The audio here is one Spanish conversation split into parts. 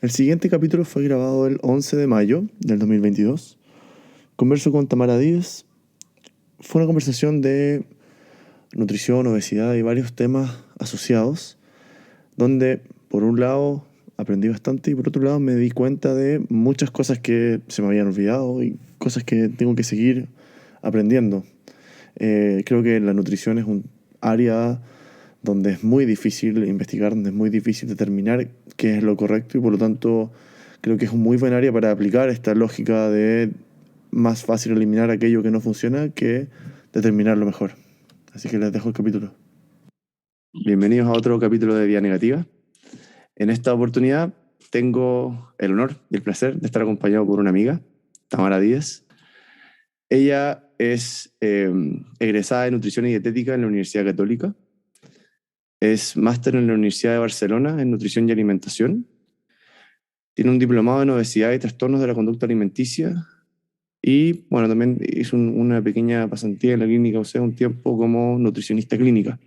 El siguiente capítulo fue grabado el 11 de mayo del 2022. Converso con Tamara Díez. Fue una conversación de nutrición, obesidad y varios temas asociados, donde por un lado aprendí bastante y por otro lado me di cuenta de muchas cosas que se me habían olvidado y cosas que tengo que seguir aprendiendo. Creo que la nutrición es un área donde es muy difícil investigar, donde es muy difícil determinar qué es lo correcto y por lo tanto creo que es un muy buen área para aplicar esta lógica de más fácil eliminar aquello que no funciona que determinar lo mejor. Así que les dejo el capítulo. Bienvenidos a otro capítulo de Vía Negativa. En esta oportunidad tengo el honor y el placer de estar acompañado por una amiga, Tamara Díez. Ella es egresada de Nutrición y Dietética en la Universidad Católica. Es máster en la Universidad de Barcelona en Nutrición y Alimentación. Tiene un diplomado en Obesidad y Trastornos de la Conducta Alimenticia. Y, bueno, también hizo una pequeña pasantía en la clínica, o sea, un tiempo como nutricionista clínica.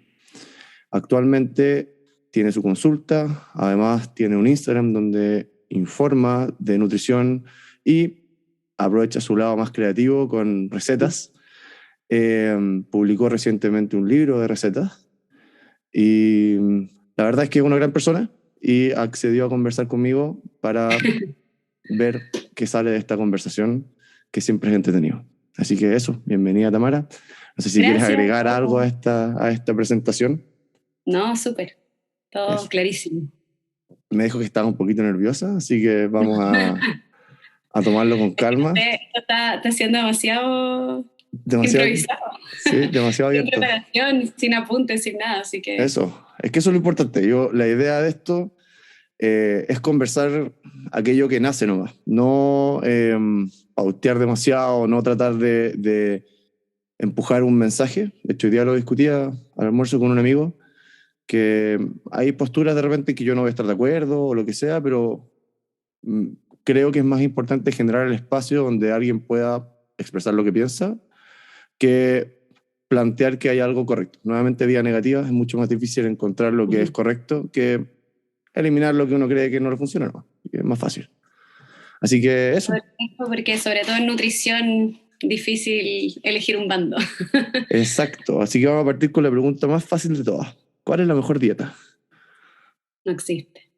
Actualmente tiene su consulta, además tiene un Instagram donde informa de nutrición y aprovecha su lado más creativo con recetas. Publicó recientemente un libro de recetas y la verdad es que es una gran persona y accedió a conversar conmigo para ver qué sale de esta conversación que siempre es entretenido. Así que eso, bienvenida Tamara. No sé si quieres Gracias. agregar algo a esta presentación. No, súper. Todo Eso. clarísimo. Me dijo que estaba un poquito nerviosa, así que vamos a tomarlo con calma. Esto está siendo demasiado Demasiado, improvisado, sí, demasiado sin abierto. preparación, sin apuntes, sin nada, así que Eso, es que eso es lo importante. La idea de esto es conversar aquello que nace nomás, no pautear demasiado, no tratar de empujar un mensaje. De hecho, hoy día lo discutía al almuerzo con un amigo, que hay posturas de repente que yo no voy a estar de acuerdo o lo que sea, pero mm, creo que es más importante generar el espacio donde alguien pueda expresar lo que piensa que plantear que hay algo correcto. Nuevamente, vía negativa, es mucho más difícil encontrar lo que es ujú. correcto que eliminar lo que uno cree que no le funciona, ¿no? Es más fácil. Así que eso, Porque sobre todo en nutrición, difícil elegir un bando. exacto. Así que vamos a partir con la pregunta más fácil de todas. ¿Cuál es la mejor dieta? No existe.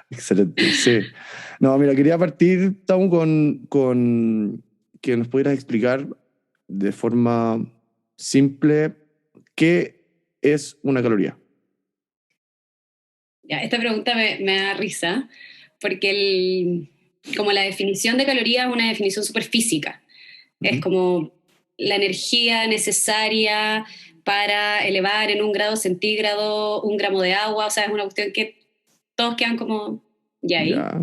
Excelente, sí. No, mira, quería partir, Tamu, con que nos pudieras explicar de forma simple qué es una caloría. Ya, esta pregunta me da risa, porque como la definición de caloría es una definición súper física. Es Ujú. como la energía necesaria para elevar en 1 grado centígrado 1 gramo de agua, o sea, es una cuestión que todos quedan como ya ahí. Ya.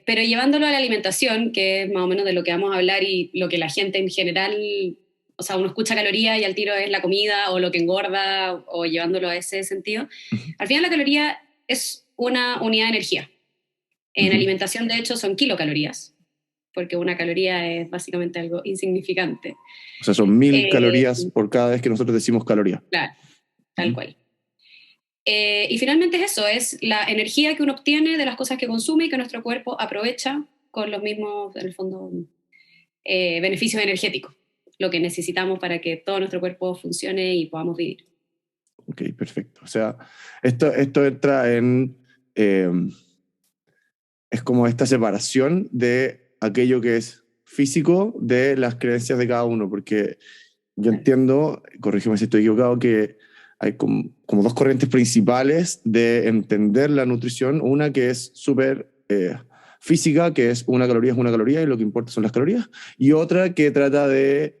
Pero llevándolo a la alimentación, que es más o menos de lo que vamos a hablar y lo que la gente en general, o sea, uno escucha caloría y al tiro es la comida o lo que engorda o llevándolo a ese sentido. Al final la caloría es una unidad de energía. En Ujú. alimentación, de hecho, son kilocalorías, porque una caloría es básicamente algo insignificante. O sea, son 1.000 calorías Eh, por cada vez que nosotros decimos caloría. claro, tal Ujú. cual. Y finalmente es eso, es la energía que uno obtiene de las cosas que consume y que nuestro cuerpo aprovecha con los mismos, en el fondo, beneficios energéticos, lo que necesitamos para que todo nuestro cuerpo funcione y podamos vivir. Ok, perfecto. O sea, esto entra en... eh, es como esta separación de aquello que es físico de las creencias de cada uno, porque yo entiendo, corrígeme si estoy equivocado, que hay como dos corrientes principales de entender la nutrición. Una que es súper física, que es una caloría y lo que importa son las calorías. Y otra que trata de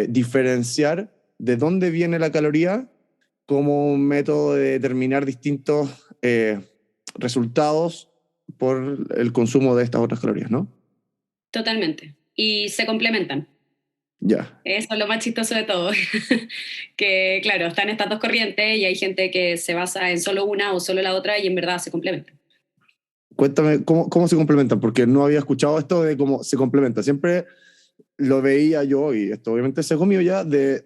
diferenciar de dónde viene la caloría como un método de determinar distintos resultados por el consumo de estas otras calorías, ¿no? Totalmente. Y se complementan. Ya. Eso es lo más chistoso de todo. Que, claro, están estas dos corrientes y hay gente que se basa en solo una o solo la otra y en verdad se complementan. Cuéntame cómo se complementan, porque no había escuchado esto de cómo se complementa. Siempre lo veía yo, y esto obviamente se comió ya, de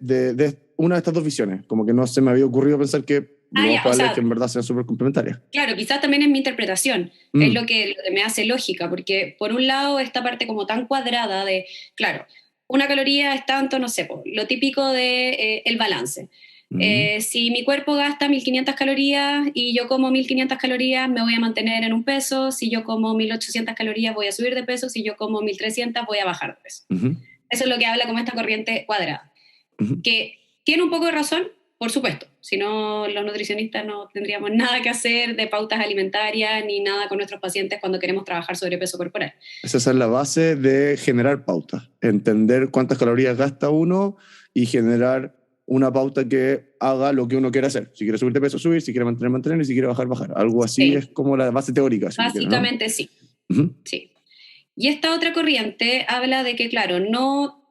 una de estas dos visiones. Como que no se me había ocurrido pensar que lo más ya, probable es que en verdad sean súper complementarias. claro, quizás también es mi interpretación, es lo que me hace lógica, porque por un lado esta parte como tan cuadrada de, claro, una caloría es tanto, no sé, lo típico de el balance. Si mi cuerpo gasta 1500 calorías y yo como 1500 calorías, me voy a mantener en un peso. Si yo como 1800 calorías, voy a subir de peso. Si yo como 1300, voy a bajar de peso. Eso es lo que habla como esta corriente cuadrada. Que tiene un poco de razón, por supuesto. Si no, los nutricionistas no tendríamos nada que hacer de pautas alimentarias ni nada con nuestros pacientes cuando queremos trabajar sobre peso corporal. Esa es la base de generar pautas. Entender cuántas calorías gasta uno y generar una pauta que haga lo que uno quiere hacer. Si quiere subir de peso, subir. Si quiere mantener, mantener. Y si quiere bajar, bajar. Algo así es como la base teórica. Si Básicamente sí. Sí. Y esta otra corriente habla de que, claro, no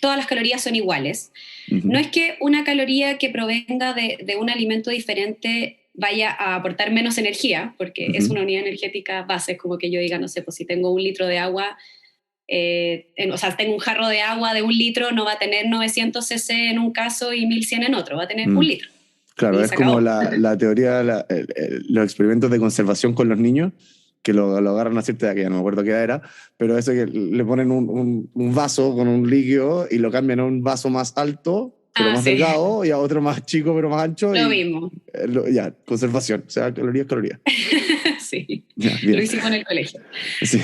todas las calorías son iguales. No es que una caloría que provenga de un alimento diferente vaya a aportar menos energía, porque es una unidad energética base, es como que yo diga, no sé, pues si tengo un litro de agua, o sea, tengo un jarro de agua de 1 litro, no va a tener 900 cc en un caso y 1100 en otro, va a tener 1 litro. Claro, es como la teoría, los experimentos de conservación con los niños, que lo agarran a cierta edad, que ya no me acuerdo qué edad era, pero eso que le ponen un vaso con un líquido y lo cambian a un vaso más alto, pero más delgado, y a otro más chico, pero más ancho. Lo mismo. Ya, conservación, o sea, calorías, calorías. Sí, ya, lo hicimos en el colegio. Sí.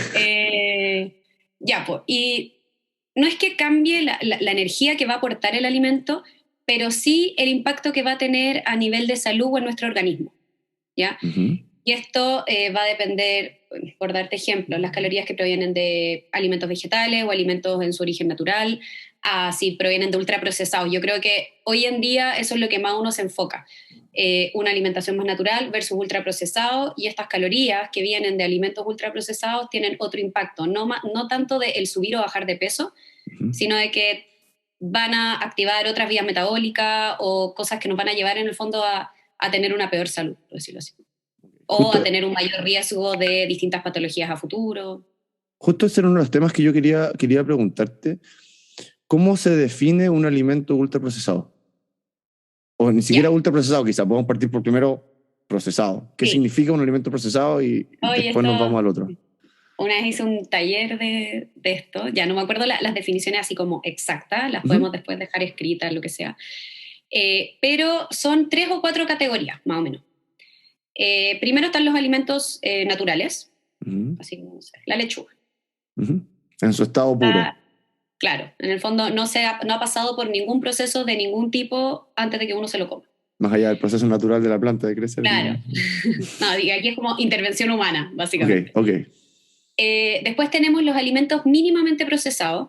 Ya, pues, y no es que cambie la energía que va a aportar el alimento, pero sí el impacto que va a tener a nivel de salud o en nuestro organismo, ¿ya? Y esto va a depender, por darte ejemplos, las calorías que provienen de alimentos vegetales o alimentos en su origen natural, si provienen de ultraprocesados. Yo creo que hoy en día eso es lo que más uno se enfoca. Una alimentación más natural versus ultraprocesado, y estas calorías que vienen de alimentos ultraprocesados tienen otro impacto, no tanto de el subir o bajar de peso, sino de que van a activar otras vías metabólicas o cosas que nos van a llevar en el fondo a tener una peor salud, por decirlo así. O a tener un mayor riesgo de distintas patologías a futuro. Justo ese era uno de los temas que yo quería preguntarte. ¿Cómo se define un alimento ultraprocesado? O ni siquiera ultraprocesado, quizá podemos partir por primero procesado. ¿Qué significa un alimento procesado? Y después nos vamos al otro. Una vez hice un taller de esto, ya no me acuerdo las definiciones así como exactas, las podemos después dejar escritas, lo que sea. Pero son 3 o 4 categorías, más o menos. Primero están los alimentos naturales, así como, no sé, la lechuga. En su estado puro. Claro, en el fondo no ha pasado por ningún proceso de ningún tipo antes de que uno se lo coma. Más allá del proceso natural de la planta de crecer. Claro. No, aquí es como intervención humana, básicamente. Ok. Después tenemos los alimentos mínimamente procesados,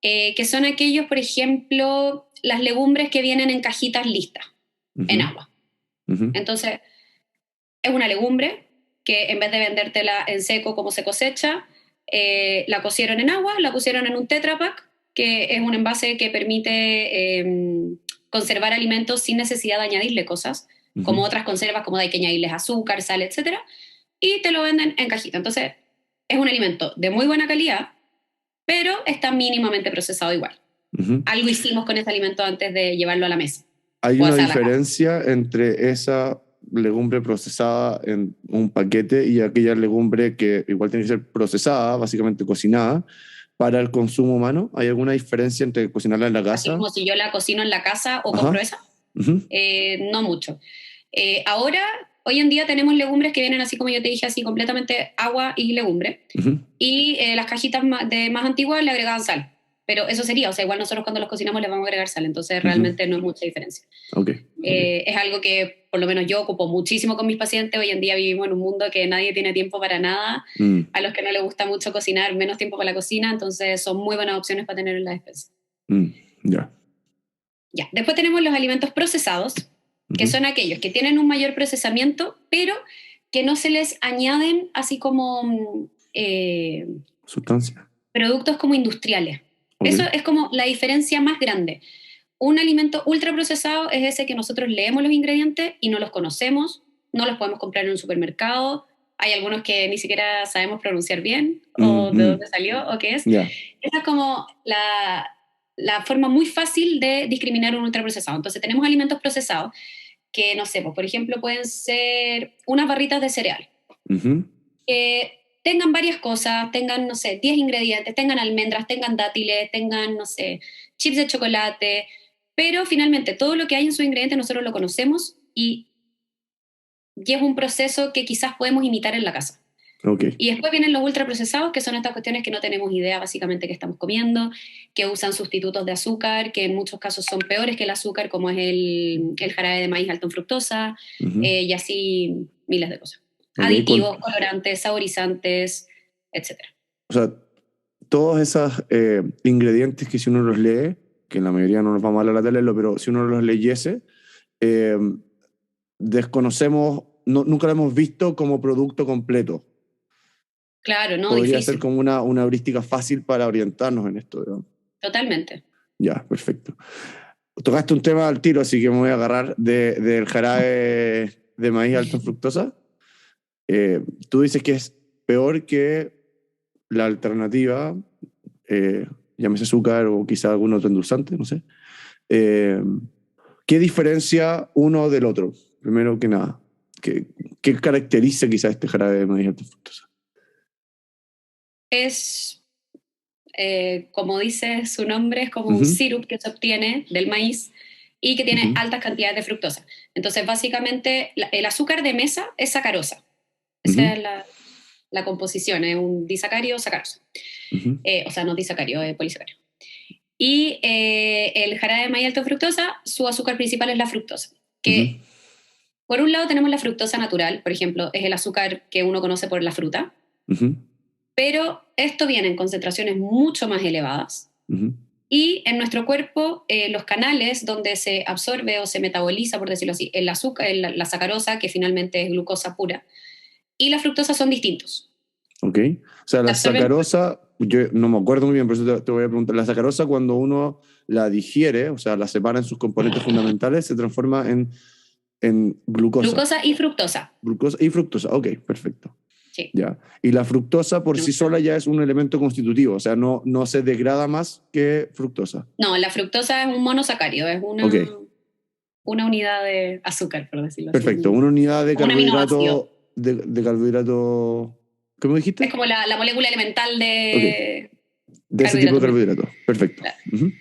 que son aquellos, por ejemplo, las legumbres que vienen en cajitas listas, en agua. Entonces, es una legumbre que en vez de vendértela en seco como se cosecha, la cocieron en agua, la pusieron en un Tetra Pak, que es un envase que permite conservar alimentos sin necesidad de añadirle cosas, como otras conservas, como hay que añadirles azúcar, sal, etc. Y te lo venden en cajita. Entonces, es un alimento de muy buena calidad, pero está mínimamente procesado igual. Algo hicimos con ese alimento antes de llevarlo a la mesa. ¿Hay una diferencia entre esa legumbre procesada en un paquete y aquella legumbre que igual tiene que ser procesada, básicamente cocinada, para el consumo humano? ¿Hay alguna diferencia entre cocinarla en la casa? Así como si yo la cocino en la casa o compro esa. No mucho. Ahora, hoy en día tenemos legumbres que vienen así como yo te dije, así completamente agua y legumbre. Y las cajitas más antiguas le agregaban sal. Pero eso sería, o sea, igual nosotros cuando los cocinamos les vamos a agregar sal, entonces realmente no es mucha diferencia. Es algo que por lo menos yo ocupo muchísimo con mis pacientes. Hoy en día vivimos en un mundo que nadie tiene tiempo para nada. A los que no les gusta mucho cocinar, menos tiempo para la cocina, entonces son muy buenas opciones para tener en la despensa. Ya. Después tenemos los alimentos procesados, que son aquellos que tienen un mayor procesamiento, pero que no se les añaden así como sustancia. Productos como industriales. Eso es como la diferencia más grande. Un alimento ultraprocesado es ese que nosotros leemos los ingredientes y no los conocemos, no los podemos comprar en un supermercado. Hay algunos que ni siquiera sabemos pronunciar bien, o de dónde salió, o qué es. Esa es como la forma muy fácil de discriminar un ultraprocesado. Entonces tenemos alimentos procesados que, no sé, pues, por ejemplo, pueden ser unas barritas de cereal, Ujú. que tengan varias cosas, tengan, no sé, 10 ingredientes, tengan almendras, tengan dátiles, tengan, no sé, chips de chocolate, pero finalmente todo lo que hay en sus ingredientes nosotros lo conocemos y es un proceso que quizás podemos imitar en la casa. Ok. Y después vienen los ultraprocesados, que son estas cuestiones que no tenemos idea básicamente que estamos comiendo, que usan sustitutos de azúcar, que en muchos casos son peores que el azúcar, como es el jarabe de maíz alto en fructosa, Ujú. y así miles de cosas. Ok, Aditivos, colorantes, saborizantes, etcétera. o sea, todos esos ingredientes que si uno los lee, que en la mayoría no nos vamos a la lata de leerlo, pero si uno los leyese, eh, desconocemos, nunca lo hemos visto como producto completo. Claro, no, Podría ser difícil, como una heurística fácil para orientarnos en esto, ¿no? totalmente. Ya, perfecto. Tocaste un tema al tiro, así que me voy a agarrar del jarabe de maíz alto en fructosa. Tú dices que es peor que la alternativa, llámese azúcar o quizá algún otro endulzante, no sé. Eh, ¿Qué diferencia uno del otro? Primero que nada, ¿qué caracteriza quizá este jarabe de maíz alto en fructosa? Es, como dice su nombre, es como un Ujú, sirup que se obtiene del maíz y que tiene ujú, altas cantidades de fructosa. Entonces, básicamente, el azúcar de mesa es sacarosa. Esa ujú, es la composición, es un disacario sacarosa. ujú, O sea, no disacario, es polisacario. Y el jarabe de maíz alto en fructosa, su azúcar principal es la fructosa, ujú, que por un lado tenemos la fructosa natural, por ejemplo, es el azúcar que uno conoce por la fruta, ujú, pero esto viene en concentraciones mucho más elevadas. ujú. Y en nuestro cuerpo, los canales donde se absorbe o se metaboliza, por decirlo así, el azúcar, la sacarosa, que finalmente es glucosa pura, y la fructosa son distintos. Ok. O sea, Se la absorben, sacarosa, yo no me acuerdo muy bien, por eso te voy a preguntar. La sacarosa, cuando uno la digiere, o sea, la separa en sus componentes fundamentales, se transforma en glucosa. glucosa y fructosa. Glucosa y fructosa. Ok, perfecto. Sí. Ya. Y la fructosa por sí sola ya es un elemento constitutivo, o sea, no se degrada más que fructosa. No, la fructosa es un monosacárido, es Ok, una unidad de azúcar, por decirlo así, perfecto. Una unidad de un aminoácido. carbohidrato, de carbohidrato, ¿cómo Es dijiste? como la molécula elemental Ok, de de ese tipo de carbohidratos. carbohidratos. Perfecto. Claro. Ujú.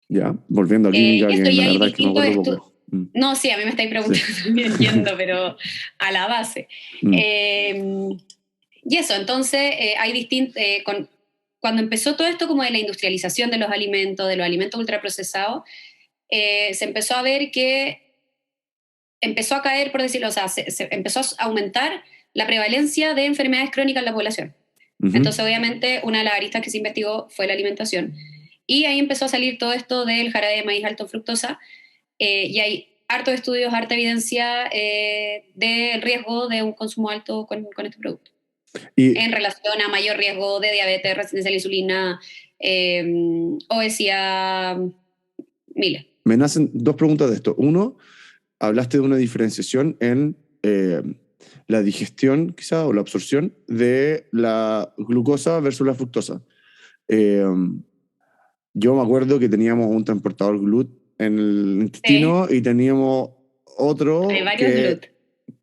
Ya, volviendo a química, Y que eso, y la hay verdad es que me distintos acuerdo estudios. poco. Mm, No, sí, a mí me estáis sí. preguntando también yendo, pero a la base. Mm, Eh, y eso, entonces hay cuando empezó todo esto como de la industrialización de los alimentos ultraprocesados, se empezó a ver que empezó a caer, por decirlo, o sea, se empezó a aumentar la prevalencia de enfermedades crónicas en la población. ujú. Entonces, obviamente, una de las aristas que se investigó fue la alimentación. Y ahí empezó a salir todo esto del jarabe de maíz alto en fructosa, y hay hartos estudios, harta evidencia del riesgo de un consumo alto con este producto, Y en relación a mayor riesgo de diabetes, resistencia a la insulina, obesidad, miles. me nacen dos preguntas de esto. Uno, hablaste de una diferenciación en la digestión, quizá, o la absorción de la glucosa versus la fructosa. Eh, yo me acuerdo que teníamos un transportador GLUT en el Sí, intestino y teníamos hay otro varios GLUT.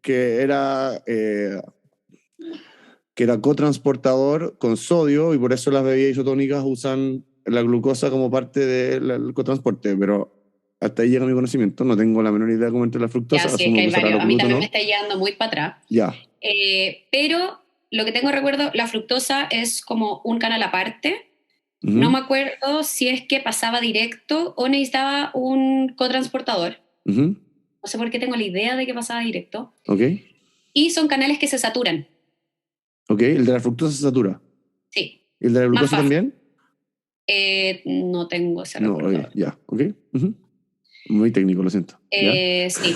que que era cotransportador con sodio y por eso las bebidas isotónicas usan la glucosa como parte del cotransporte, pero hasta ahí llega mi conocimiento, no tengo la menor idea cómo entra la Ya, fructosa, sí, es que asumo hay que será varios. lo A mí gluten, también me ¿no? está llevando muy para atrás. Ya, Pero lo que tengo recuerdo, la fructosa es como un canal aparte. No ujú, me acuerdo si es que pasaba directo o necesitaba un cotransportador. ujú, No sé por qué tengo la idea de que pasaba directo. ok, Y son canales que se saturan. ok, el de la fructosa se satura. Sí, ¿Y el de la más glucosa fácil. también? No tengo ese No, recuerdo ok, ahora. ya, ok, ujú. Muy técnico, lo siento, ¿ya? Sí.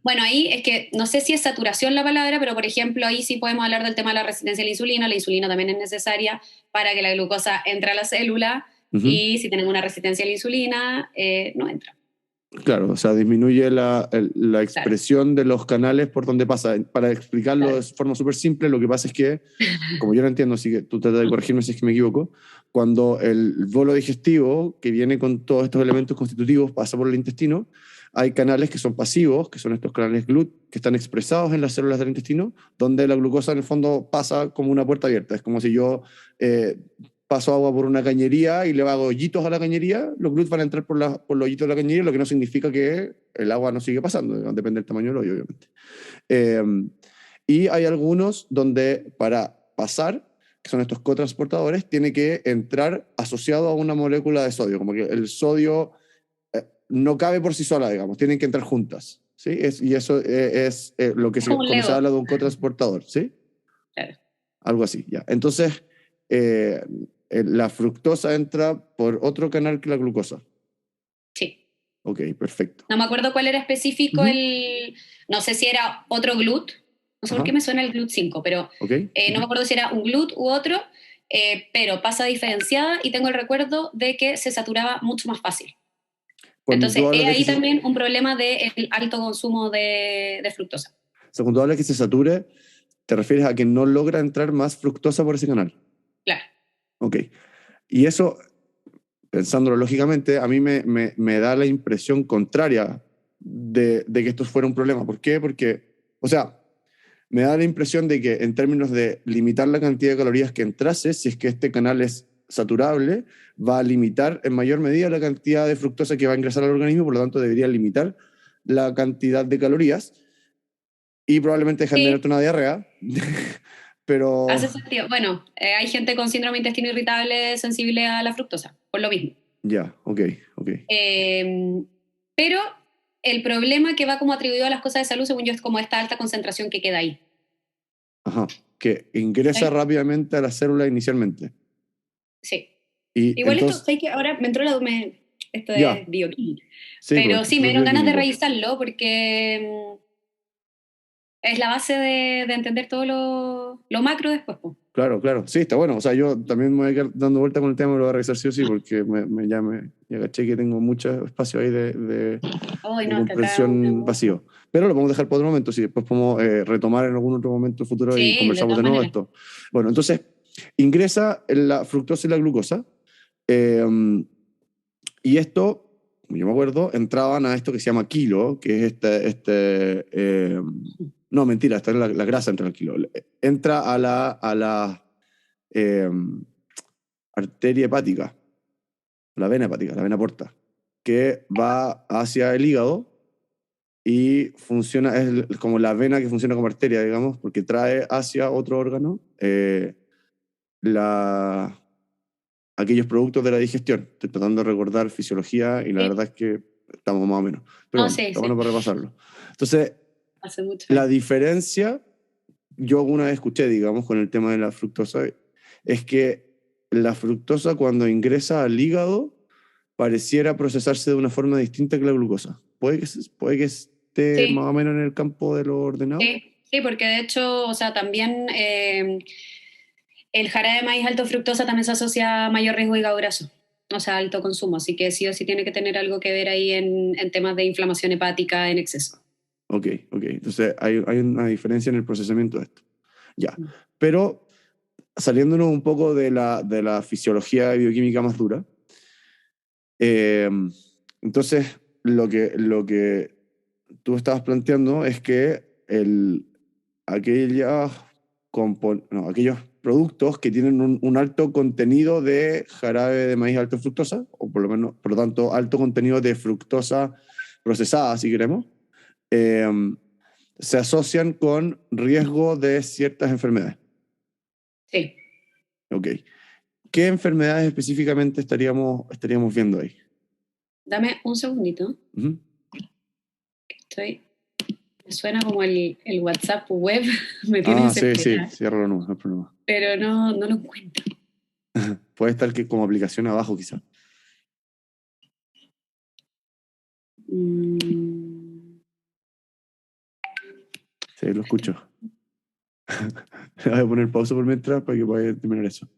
Bueno, ahí es que no sé si es saturación la palabra, pero por ejemplo, ahí sí podemos hablar del tema de la resistencia a la insulina. La insulina también es necesaria para que la glucosa entre a la célula Ujú. y si tenemos una resistencia a la insulina, no entra. Claro, o sea, disminuye la Claro, expresión de los canales por donde pasa. Para explicarlo claro. de forma súper simple, lo que pasa es que, como yo lo entiendo, así que tú tratas de corregirme si es que me equivoco, cuando el bolo digestivo, que viene con todos estos elementos constitutivos, pasa por el intestino, Hay canales que son pasivos, que son estos canales GLUT, que están expresados en las células del intestino, donde la glucosa en el fondo pasa como una puerta abierta. Es como si yo paso agua por una cañería y le hago hoyitos a la cañería, los GLUT van a entrar por los hoyitos de la cañería, lo que no significa que el agua no sigue pasando, depende del tamaño del hoyo, obviamente. Y hay algunos donde para pasar, que son estos cotransportadores, tiene que entrar asociado a una molécula de sodio, como que el sodio no cabe por sí sola, digamos, tienen que entrar juntas, ¿sí? Y eso es lo que Es como un cuando se Lego. habla de un cotransportador, ¿sí? Claro. Algo así, ya. Entonces, eh, la fructosa entra por otro canal que la glucosa. Sí. Ok, perfecto. No me acuerdo cuál era específico Ujú. no sé si era otro GLUT, no sé por qué Ajá, me suena el GLUT 5, pero ok. no me acuerdo si era un GLUT u otro, pero pasa diferenciada y tengo el recuerdo de que se saturaba mucho más fácil. Cuando tú Entonces, hablas es de que ahí también un problema del alto consumo de fructosa. cuando hablas que se sature, te refieres a que no logra entrar más fructosa por ese canal. Claro. Ok. Y eso, pensándolo lógicamente, a mí me da la impresión contraria de que esto fuera un problema. ¿Por qué? Porque, o sea, me da la impresión de que en términos de limitar la cantidad de calorías que entrase, si es que este canal es saturable, va a limitar en mayor medida la cantidad de fructosa que va a ingresar al organismo, por lo tanto debería limitar la cantidad de calorías y probablemente generarte Sí, una diarrea, pero hace sentido. Bueno, hay gente con síndrome de intestino irritable sensible a la fructosa, por lo mismo. ya, ok, ok. Pero el problema que va como atribuido a las cosas de salud, según yo, es como esta alta concentración que queda ahí. Ajá, que ingresa ¿Sí? rápidamente a la célula inicialmente. Sí. Y Igual esto, entonces, sé que ahora me entró esto ya, es bioquímica. sí, pues Pero esto es sí, me súper dieron ganas de bioquímico. revisarlo porque es la base de entender todo lo macro después, po. Claro, claro. Sí, está bueno. O sea, yo también me voy a quedar dando vuelta con el tema, lo voy a revisar sí o sí, porque ya caché que tengo mucho espacio ahí Ay, de no, es que acá es una comprensión cosa. vacío. Pero lo podemos dejar para otro momento, si después podemos retomar en algún otro momento futuro y Sí, de conversamos de todas nuevo maneras. esto. Bueno, entonces, ingresa la fructosa y la glucosa. eh, y esto, como yo me acuerdo, entraban a esto que se llama kilo, que es no, mentira, esta es la grasa entra en el kilo. Entra a la eh, arteria hepática, la vena porta, que va hacia el hígado y funciona, es como la vena que funciona como arteria, digamos, porque trae hacia otro órgano la, aquellos productos de la digestión. Estoy tratando de recordar fisiología y la Sí. verdad es que estamos más o menos. Pero No, bueno, sí, está bueno sí. para repasarlo. Entonces, Hace mucho la ahí. diferencia, yo alguna vez escuché, digamos, con el tema de la fructosa, es que la fructosa cuando ingresa al hígado pareciera procesarse de una forma distinta que la glucosa. Puede que esté más Sí, o menos en el campo de lo ordenado. sí, sí, porque de hecho, o sea, también el jarabe de maíz alto fructosa también se asocia a mayor riesgo de hígado graso, o sea, alto consumo, así que sí o sí tiene que tener algo que ver ahí en temas de inflamación hepática en exceso. Ok, ok. Entonces hay una diferencia en el procesamiento de esto. Ya. Pero saliéndonos un poco de la fisiología y bioquímica más dura, eh, entonces lo que tú estabas planteando es que aquellos, aquellos productos que tienen un alto contenido de jarabe de maíz alto fructosa, o por lo menos, por lo tanto, alto contenido de fructosa procesada, si queremos, eh, se asocian con riesgo de ciertas enfermedades. Sí, Ok. ¿Qué enfermedades específicamente estaríamos viendo ahí? dame un segundito, Ujú. estoy, me suena como el WhatsApp web, me tiene Ah, sí, sí, desesperada, ciérralo, no hay problema. pero no lo encuentro. Puede estar que como aplicación abajo, quizá. Mm, Sí, lo escucho. Le voy a poner pausa por mientras para que podáis terminar eso.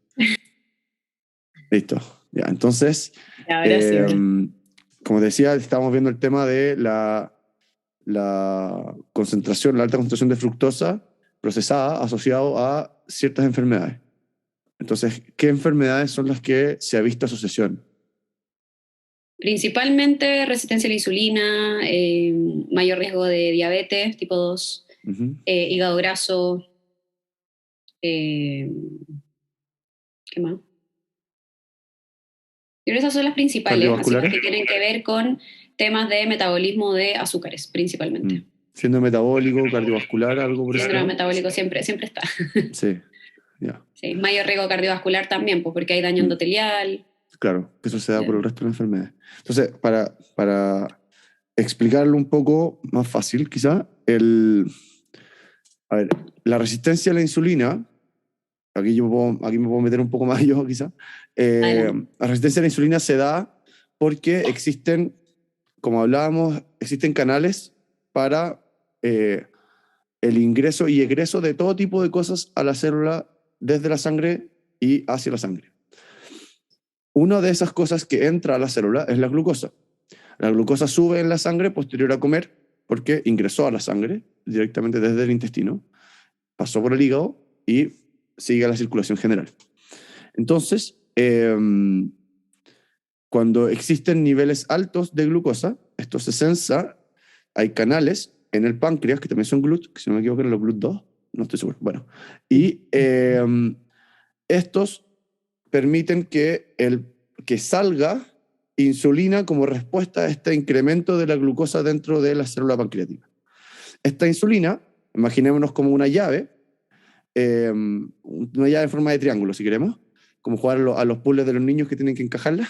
Listo. Ya, entonces, ahora sí, eh, ahora sí. como decía, estamos viendo el tema de la concentración, la alta concentración de fructosa procesada asociado a ciertas enfermedades. Entonces, ¿qué enfermedades son las que se ha visto asociación? Principalmente resistencia a la insulina, mayor riesgo de diabetes tipo 2, Ujú. hígado graso, eh, ¿qué más? Yo creo que esas son las principales, así las ¿Cardiovasculares? que tienen que ver con temas de metabolismo de azúcares, principalmente. Mm. Siendo metabólico, cardiovascular, algo por ese Síndrome lado. metabólico siempre, siempre está. Sí, ya. Sí, mayor riesgo cardiovascular también, pues porque hay daño Mm. endotelial. Claro, que eso se da por el eh, resto de las enfermedades. Entonces, para explicarlo un poco más fácil, quizá, a ver, la resistencia a la insulina, aquí me puedo meter un poco más yo, quizá. Adelante. La resistencia a la insulina se da porque existen, como hablábamos, existen canales para eh, el ingreso y egreso de todo tipo de cosas a la célula desde la sangre y hacia la sangre. Una de esas cosas que entra a la célula es la glucosa. La glucosa sube en la sangre posterior a comer porque ingresó a la sangre directamente desde el intestino, pasó por el hígado y sigue a la circulación general. Entonces, cuando existen niveles altos de glucosa, esto se sensa, hay canales en el páncreas que también son GLUT, que si no me equivoco eran los GLUT2, no estoy seguro. Bueno, y estos permiten que salga insulina como respuesta a este incremento de la glucosa dentro de la célula pancreática. Esta insulina, imaginémonos como una llave en forma de triángulo, si queremos, como jugar a los puzzles de los niños que tienen que encajarla.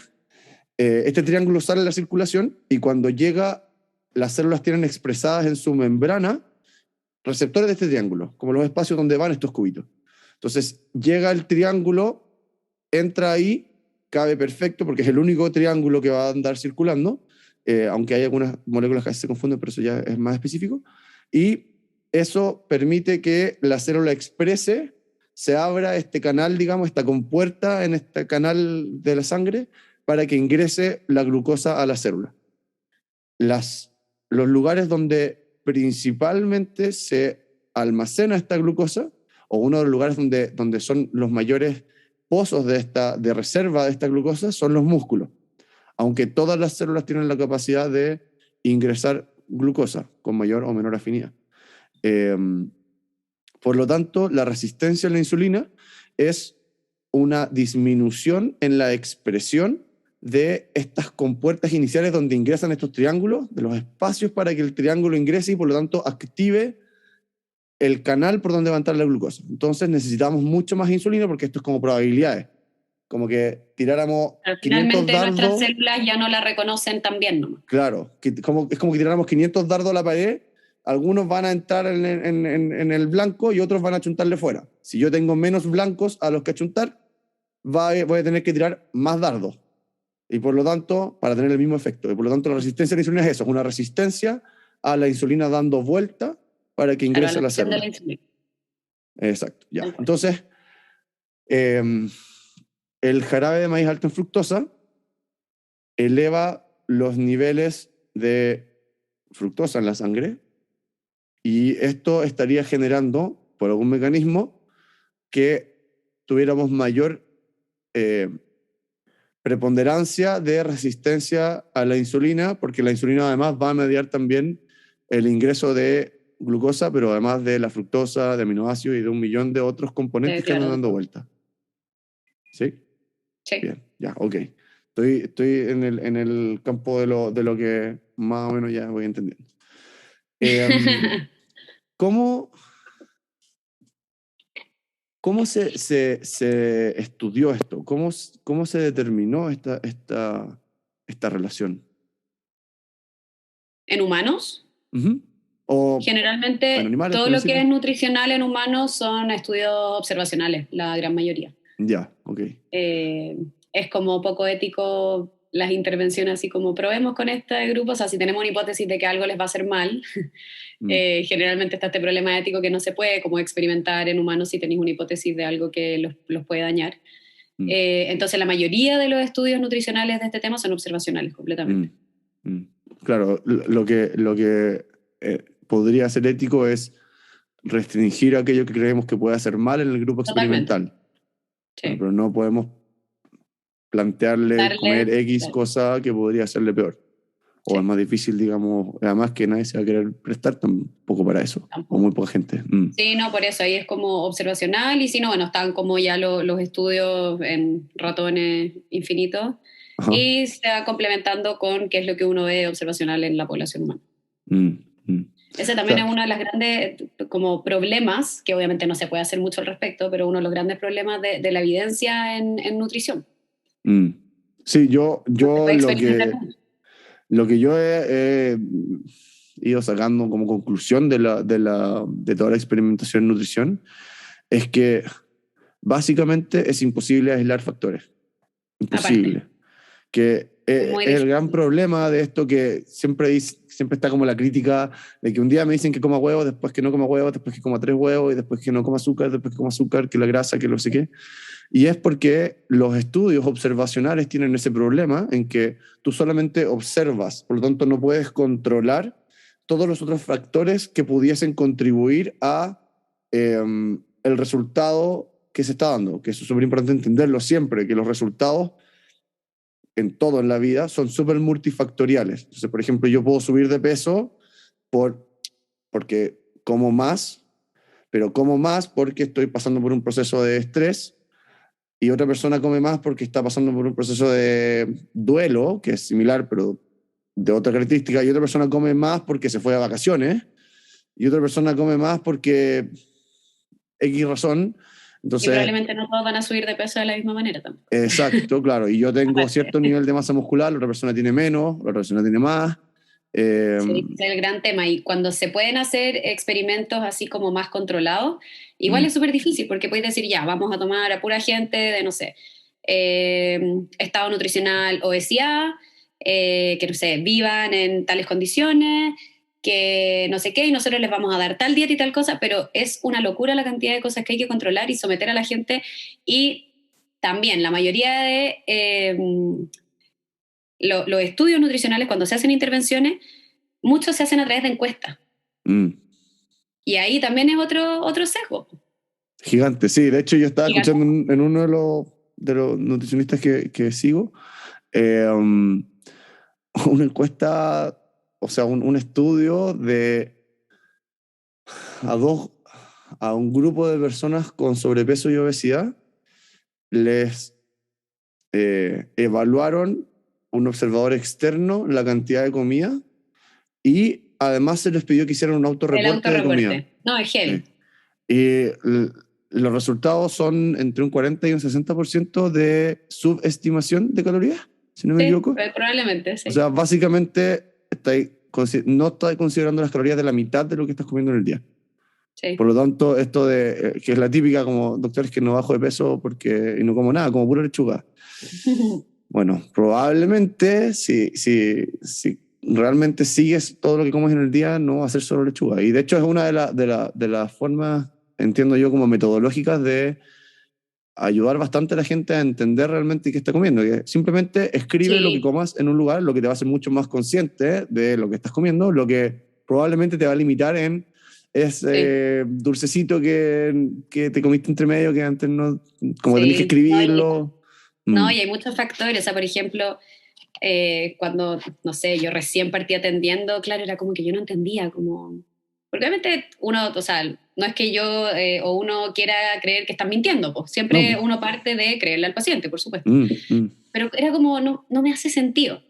Este triángulo sale a la circulación y cuando llega, las células tienen expresadas en su membrana receptores de este triángulo, como los espacios donde van estos cubitos. Entonces, llega el triángulo, entra ahí, cabe perfecto porque es el único triángulo que va a andar circulando, aunque hay algunas moléculas que a veces se confunden, pero eso ya es más específico. Y eso permite que la célula exprese, se abra este canal, digamos, esta compuerta en este canal de la sangre para que ingrese la glucosa a la célula. Los lugares donde principalmente se almacena esta glucosa, o uno de los lugares donde son los mayores pozos de reserva de esta glucosa, son los músculos, aunque todas las células tienen la capacidad de ingresar glucosa con mayor o menor afinidad. Eh, por lo tanto, la resistencia a la insulina es una disminución en la expresión de estas compuertas iniciales donde ingresan estos triángulos, de los espacios para que el triángulo ingrese y por lo tanto active el canal por donde va a entrar la glucosa. Entonces necesitamos mucho más insulina porque esto es como probabilidades. Como que tiráramos Pero 500 finalmente nuestras dardos, células ya no la reconocen tan bien nomás. claro, es como que tiráramos 500 dardos a la pared, algunos van a entrar en el blanco y otros van a chuntarle fuera. Si yo tengo menos blancos a los que achuntar, voy a tener que tirar más dardos. Y por lo tanto, para tener el mismo efecto. Y por lo tanto, la resistencia a la insulina es eso, es una resistencia a la insulina dando vuelta para que Claro, a ingrese la a la acción de la célula. insulina, Exacto, ya. tal cual. Entonces, eh, el jarabe de maíz alto en fructosa eleva los niveles de fructosa en la sangre y esto estaría generando, por algún mecanismo, que tuviéramos mayor eh, preponderancia de resistencia a la insulina, porque la insulina además va a mediar también el ingreso de glucosa, pero además de la fructosa, de aminoácidos y de un millón de otros componentes que andan Claro, dando vuelta. ¿Sí? sí. Bien, ya, ok. Estoy en el campo de lo que más o menos ya voy entendiendo. ¿Cómo, cómo se estudió esto? ¿Cómo se determinó esta relación? En humanos, Ujú. O en generalmente animales todo también lo que sirve. es nutricional en humanos son estudios observacionales, la gran mayoría. Ya, ok. Eh, es como poco ético las intervenciones así como probemos con este grupo, o sea, si tenemos una hipótesis de que algo les va a hacer mal, Mm, generalmente está este problema ético que no se puede como experimentar en humanos si tenéis una hipótesis de algo que los puede dañar. mm, Entonces la mayoría de los estudios nutricionales de este tema son observacionales mm, completamente. mm. Claro, lo que podría ser ético es restringir aquello que creemos que puede hacer mal en el grupo Totalmente. experimental. Bueno, Sí. pero no podemos plantearle comer X claro. cosa que podría hacerle peor. O Sí. es más difícil, digamos, además que nadie se va a querer prestar tampoco para eso, o muy Tampoco. poca gente. Sí, no, por eso ahí es como observacional y si no, bueno, están como ya los estudios en ratones infinitos Ajá. y se va complementando con qué es lo que uno ve observacional en la población humana. Mm, mm. Ese O también sea, es uno de los grandes como problemas, que obviamente no se puede hacer mucho al respecto, pero uno de los grandes problemas de la evidencia en nutrición. mm. Sí, No se yo puede experimentar mucho. lo que yo he ido sacando como conclusión de toda la experimentación en nutrición es que básicamente es imposible aislar factores. Aparte, Imposible. Que es muy es el gran difícil. problema de esto que siempre está como la crítica de que un día me dicen que coma huevos, después que no coma huevos, después que coma 3 huevos, y después que no coma azúcar, después que coma azúcar, que la grasa, que lo sé qué. Y es porque los estudios observacionales tienen ese problema en que tú solamente observas, por lo tanto no puedes controlar todos los otros factores que pudiesen contribuir a el resultado que se está dando, que eso es súper importante entenderlo siempre, que los resultados en todo en la vida son súper multifactoriales. Entonces, por ejemplo, yo puedo subir de peso por, porque como más, pero como más porque estoy pasando por un proceso de estrés y otra persona come más porque está pasando por un proceso de duelo, que es similar, pero de otra característica, y otra persona come más porque se fue a vacaciones, y otra persona come más porque X razón. Y Entonces, probablemente no todos van a subir de peso de la misma manera tampoco. exacto, claro, y yo tengo Aparte. cierto nivel de masa muscular, la otra persona tiene menos, la otra persona tiene más. Eh, Sí, ese es el gran tema. Y cuando se pueden hacer experimentos así como más controlados, igual mm, es súper difícil porque puedes decir, ya, vamos a tomar a pura gente de, no sé, estado nutricional, obesidad, que no sé, vivan en tales condiciones, que no sé qué, y nosotros les vamos a dar tal dieta y tal cosa, pero es una locura la cantidad de cosas que hay que controlar y someter a la gente. Y también la mayoría de los estudios nutricionales, cuando se hacen intervenciones, muchos se hacen a través de encuestas. mm. Y ahí también es otro sesgo. Gigante, sí. De hecho, yo estaba Gigante. escuchando en uno de los nutricionistas que sigo una encuesta, o sea, un estudio a, dos, a un grupo de personas con sobrepeso y obesidad. Les evaluaron un observador externo la cantidad de comida y además se les pidió que hicieran un El autorreporte de comida. autorreporte. No, es Sí. heavy. Y los resultados son entre un 40 y un 60% de subestimación de calorías, si no me Sí, equivoco. probablemente, O sí. sea, básicamente no estás considerando las calorías de la mitad de lo que estás comiendo en el día. Sí. Por lo tanto, esto de que es la típica como doctores que no bajo de peso porque y no como nada, como pura lechuga. Bueno, probablemente si realmente sigues todo lo que comes en el día, no va a ser solo lechuga. Y de hecho es una de las formas, entiendo yo, como metodológicas de ayudar bastante a la gente a entender realmente qué está comiendo. Que simplemente escribe lo que Sí, comas en un lugar, lo que te va a hacer mucho más consciente de lo que estás comiendo, lo que probablemente te va a limitar en sí, ese dulcecito que te comiste entre medio, que antes no, como tenés que sí. No, escribirlo. no, Mm, y hay muchos factores. O sea, por ejemplo, cuando, no sé, yo recién partí atendiendo, claro, era como que yo no entendía, como... Porque obviamente uno, o sea, no es que yo o uno quiera creer que están mintiendo, pues no, siempre pues. uno parte de creerle al paciente, por supuesto. Mm. Pero era como, no me hace sentido.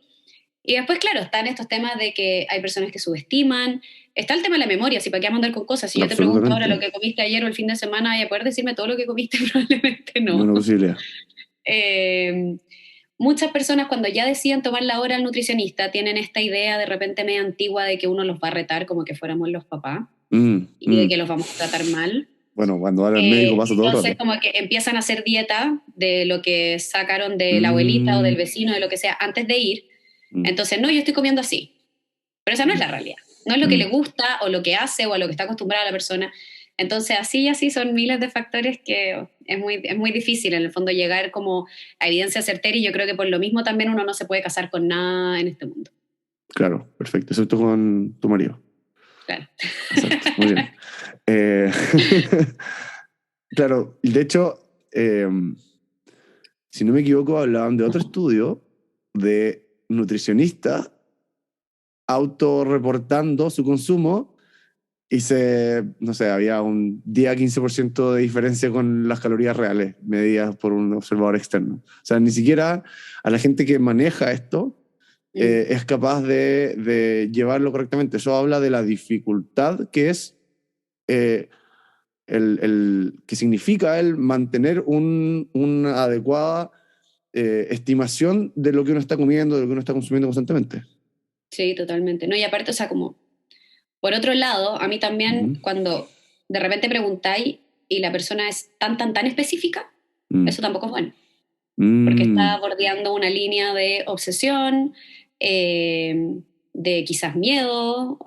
Y después, claro, están estos temas de que hay personas que subestiman. Está el tema de la memoria, si para qué vamos a andar con cosas. Si yo te pregunto ahora Absolutamente. lo que comiste ayer o el fin de semana, ¿y a poder decirme todo lo que comiste? Probablemente No no. una posibilidad. Eh, muchas personas cuando ya deciden tomar la hora al nutricionista tienen esta idea de repente media antigua de que uno los va a retar como que fuéramos los papás y de Mm. que los vamos a tratar mal. Bueno, cuando van al médico pasa todo el Entonces, rato. como que empiezan a hacer dieta de lo que sacaron de la abuelita o del Mm. vecino, de lo que sea, antes de ir. Mm. Entonces, no, yo estoy comiendo así. Pero esa no es Mm. la realidad. No es lo que le Mm. gusta o lo que hace o a lo que está acostumbrada la persona. Entonces, así y así son miles de factores que es muy difícil en el fondo llegar como a evidencia certera y yo creo que por lo mismo también uno no se puede casar con nada en este mundo. Claro, perfecto. Excepto con tu marido. Claro. Exacto, muy bien. Eh, claro, de hecho, si no me equivoco, hablaban de otro estudio de nutricionistas autorreportando su consumo y no sé, había un 10 a 15% de diferencia con las calorías reales medidas por un observador externo. O sea, ni siquiera a la gente que maneja esto es capaz de llevarlo correctamente. Eso habla de la dificultad que es eh, que significa el mantener una adecuada estimación de lo que uno está comiendo, de lo que uno está consumiendo constantemente. Sí, totalmente. No, y aparte, o sea, como, por otro lado, a mí también, Mm. cuando de repente preguntáis y la persona es tan específica, Mm. eso tampoco es bueno, porque está Mm. bordeando una línea de obsesión, de quizás miedo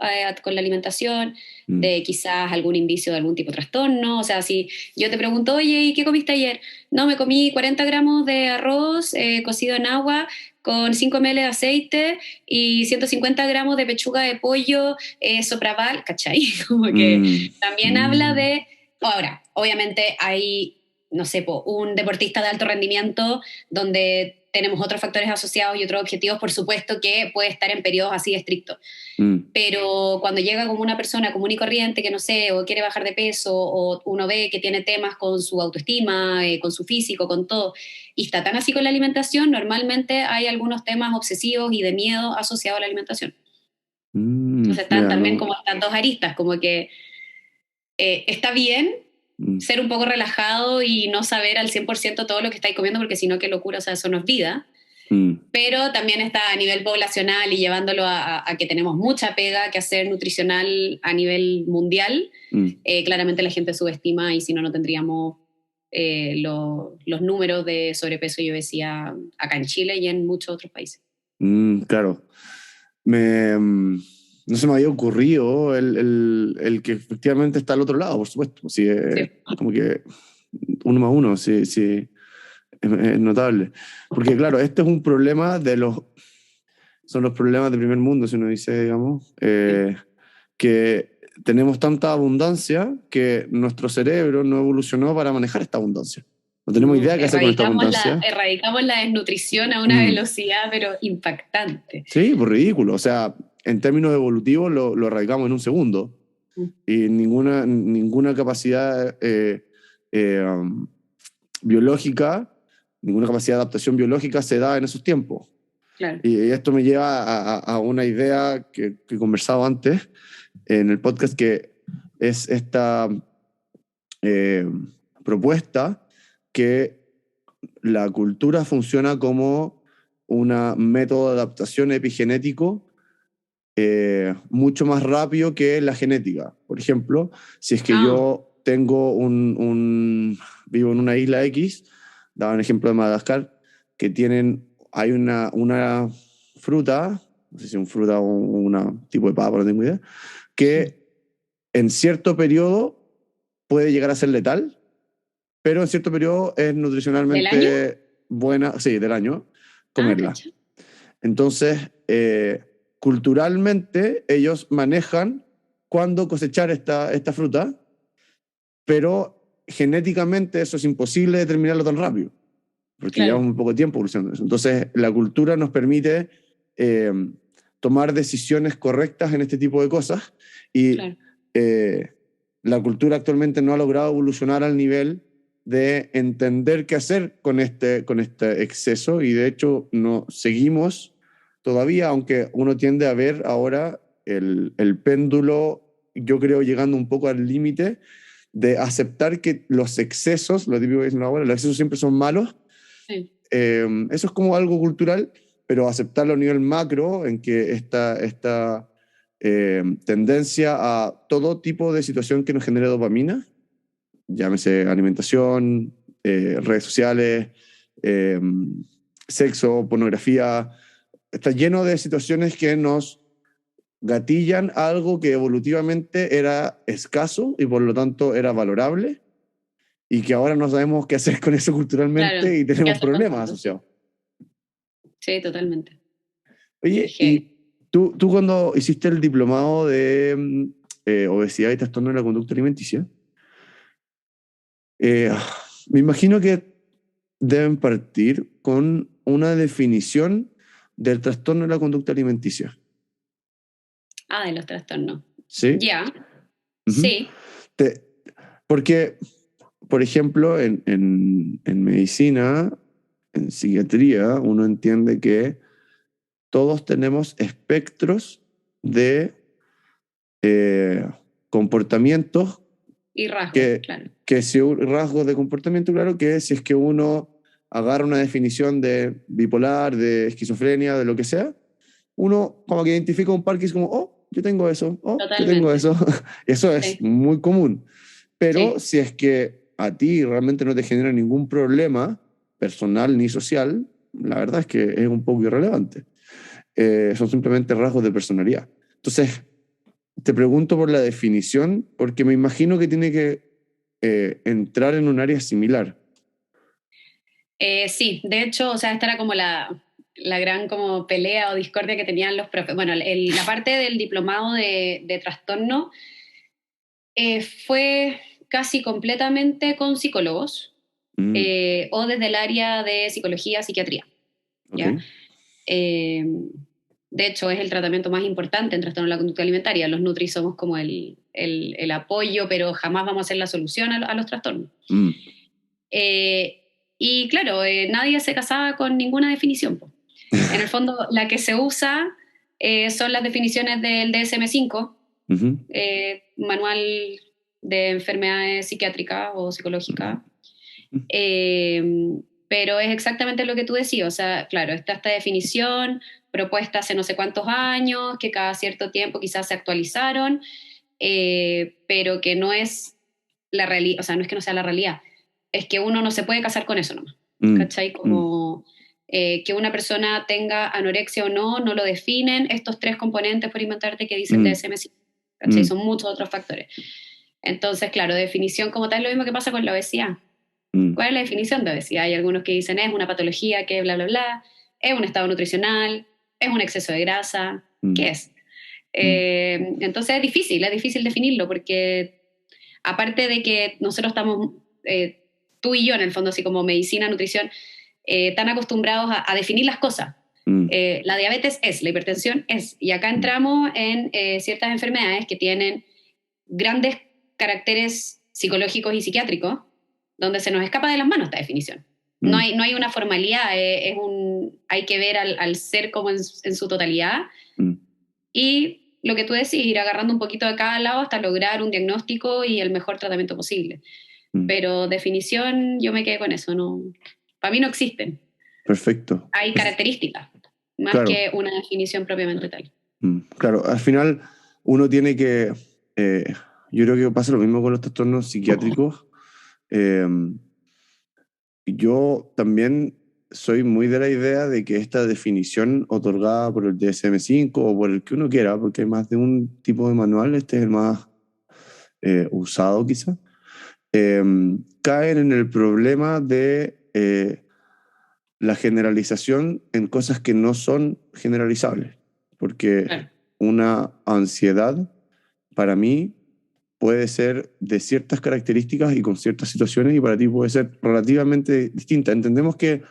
con la alimentación, Mm. de quizás algún indicio de algún tipo de trastorno. O sea, si yo te pregunto, oye, ¿y qué comiste ayer? No, me comí 40 gramos de arroz cocido en agua con 5 ml de aceite y 150 gramos de pechuga de pollo sopraval, ¿cachai? Como que Mm. también habla Mm. de... Ahora, obviamente hay, no sé, un deportista de alto rendimiento donde tenemos otros factores asociados y otros objetivos, por supuesto que puede estar en periodos así estrictos. Mm. Pero cuando llega como una persona común y corriente que no sé, o quiere bajar de peso, o uno ve que tiene temas con su autoestima, con su físico, con todo, y está tan así con la alimentación, normalmente hay algunos temas obsesivos y de miedo asociados a la alimentación. Mm. Entonces están Mira, también no. como estas dos aristas, como que está bien Mm. ser un poco relajado y no saber al 100% todo lo que estáis comiendo, porque si no, qué locura, o sea, eso no es vida. Mm. Pero también está a nivel poblacional y llevándolo a que tenemos mucha pega que hacer nutricional a nivel mundial. Mm. Claramente la gente subestima y si no, no tendríamos los números de sobrepeso y obesidad acá en Chile y en muchos otros países. Claro. No se me había ocurrido el que efectivamente está al otro lado, por supuesto. Sí, Sí. como que 1 más 1, sí, sí, es notable. Porque claro, este es un problema son los problemas de primer mundo, si uno dice, digamos, Sí. que tenemos tanta abundancia que nuestro cerebro no evolucionó para manejar esta abundancia. No tenemos No, idea qué hacer con esta abundancia. erradicamos la desnutrición a una Mm. velocidad, pero impactante. Sí, por ridículo. O sea, en términos evolutivos lo erradicamos en un segundo. Y ninguna capacidad biológica, ninguna capacidad de adaptación biológica se da en esos tiempos. Claro. Y esto me lleva a una idea que he conversado antes en el podcast, que es esta eh, propuesta que la cultura funciona como un método de adaptación epigenético mucho más rápido que la genética. Por ejemplo, si es que Ah, yo tengo vivo en una isla X, daba un ejemplo de Madagascar, que hay una fruta, no sé si es una fruta o un tipo de papa, no tengo idea, que en cierto periodo puede llegar a ser letal, pero en cierto periodo es ¿del año? nutricionalmente buena, sí, del año, Ah, comerla. cacho. Entonces, culturalmente ellos manejan cuándo cosechar esta fruta, pero genéticamente eso es imposible determinarlo tan rápido, porque llevamos Claro, muy poco tiempo evolucionando eso. Entonces, la cultura nos permite eh, tomar decisiones correctas en este tipo de cosas y claro. eh, la cultura actualmente no ha logrado evolucionar al nivel de entender qué hacer con este exceso y de hecho no seguimos todavía, aunque uno tiende a ver ahora el péndulo, yo creo, llegando un poco al límite de aceptar que los excesos, lo típico que dicen ahora, los excesos siempre son malos. Sí. Eso es como algo cultural, pero aceptarlo a nivel macro, en que esta tendencia a todo tipo de situación que nos genere dopamina, llámese alimentación, redes sociales, eh, sexo, pornografía, está lleno de situaciones que nos gatillan algo que evolutivamente era escaso y por lo tanto era valorable y que ahora no sabemos qué hacer con eso Claro, culturalmente y ¿qué tenemos hacer con problemas tanto? asociados. Sí, totalmente. Oye, Es y heavy. tú cuando hiciste el diplomado de obesidad y trastorno de la conducta alimenticia, eh, me imagino que deben partir con una definición del trastorno de la conducta alimenticia. Ah, de los trastornos. ¿Sí? Ya, Ujú. sí. Te- Porque, por ejemplo, en medicina, en psiquiatría, uno entiende que todos tenemos espectros de eh, comportamientos Y rasgos, que, claro. que si rasgos de comportamiento, claro, que si es que uno agarra una definición de bipolar, de esquizofrenia, de lo que sea, uno como que identifica un par que es como, oh, yo tengo eso, oh, yo tengo Totalmente. eso. Eso es Sí, muy común. Pero sí. si es que a ti realmente no te genera ningún problema personal ni social, la verdad es que es un poco irrelevante. Son simplemente rasgos de personalidad. Entonces, te pregunto por la definición, porque me imagino que tiene que entrar en un área similar. Sí, de hecho, o sea, esta era como la gran como pelea o discordia que tenían los profes. Bueno, la parte del diplomado de trastorno fue casi completamente con psicólogos Mm, o desde el área de psicología, psiquiatría, ok. ¿ya? Eh, de hecho, es el tratamiento más importante en trastorno de la conducta alimentaria. Los Nutri somos como el apoyo, pero jamás vamos a ser la solución a los trastornos. Mm, Eh, y claro, nadie se casaba con ninguna definición, po. En el fondo, la que se usa son las definiciones del DSM-5, ujú, Manual de Enfermedades Psiquiátricas o Psicológicas. ujú, Eh, pero es exactamente lo que tú decías, o sea, claro, está esta definición propuesta hace no sé cuántos años, que cada cierto tiempo quizás se actualizaron, pero que no es la realidad, o sea, no es que no sea la realidad, es que uno no se puede casar con eso nomás, mm, ¿cachai? mm, Como que una persona tenga anorexia o no, no lo definen estos tres componentes, por inventarte, que dice el mm, DSM-5, ¿cachai? mm, Son muchos otros factores. Entonces, claro, definición como tal, lo mismo que pasa con la obesidad. mm, ¿Cuál es la definición de obesidad? Hay algunos que dicen es una patología que bla, bla, bla, es un estado nutricional, es un exceso de grasa, mm, ¿qué es? mm, Entonces es difícil definirlo porque aparte de que nosotros estamos, tú y yo en el fondo, así como medicina, nutrición, tan acostumbrados a definir las cosas. mm, La diabetes es, la hipertensión es, y acá mm, entramos en ciertas enfermedades que tienen grandes caracteres psicológicos y psiquiátricos, donde se nos escapa de las manos esta definición. mm, No hay una formalidad, hay que ver al ser como en su totalidad mm, y lo que tú decís, ir agarrando un poquito de cada lado hasta lograr un diagnóstico y el mejor tratamiento posible. mm. Pero definición, yo me quedé con eso, no, para mí no existen. Perfecto. Hay características, más Claro, que una definición propiamente tal. claro. Al final uno tiene que, eh, yo creo que pasa lo mismo con los trastornos psiquiátricos. Eh, Yo también soy muy de la idea de que esta definición otorgada por el DSM-5 o por el que uno quiera, porque hay más de un tipo de manual, este es el más usado quizá, eh, caen en el problema de la generalización en cosas que no son generalizables, porque Claro, una ansiedad para mí puede ser de ciertas características y con ciertas situaciones y para ti puede ser relativamente distinta. Entendemos que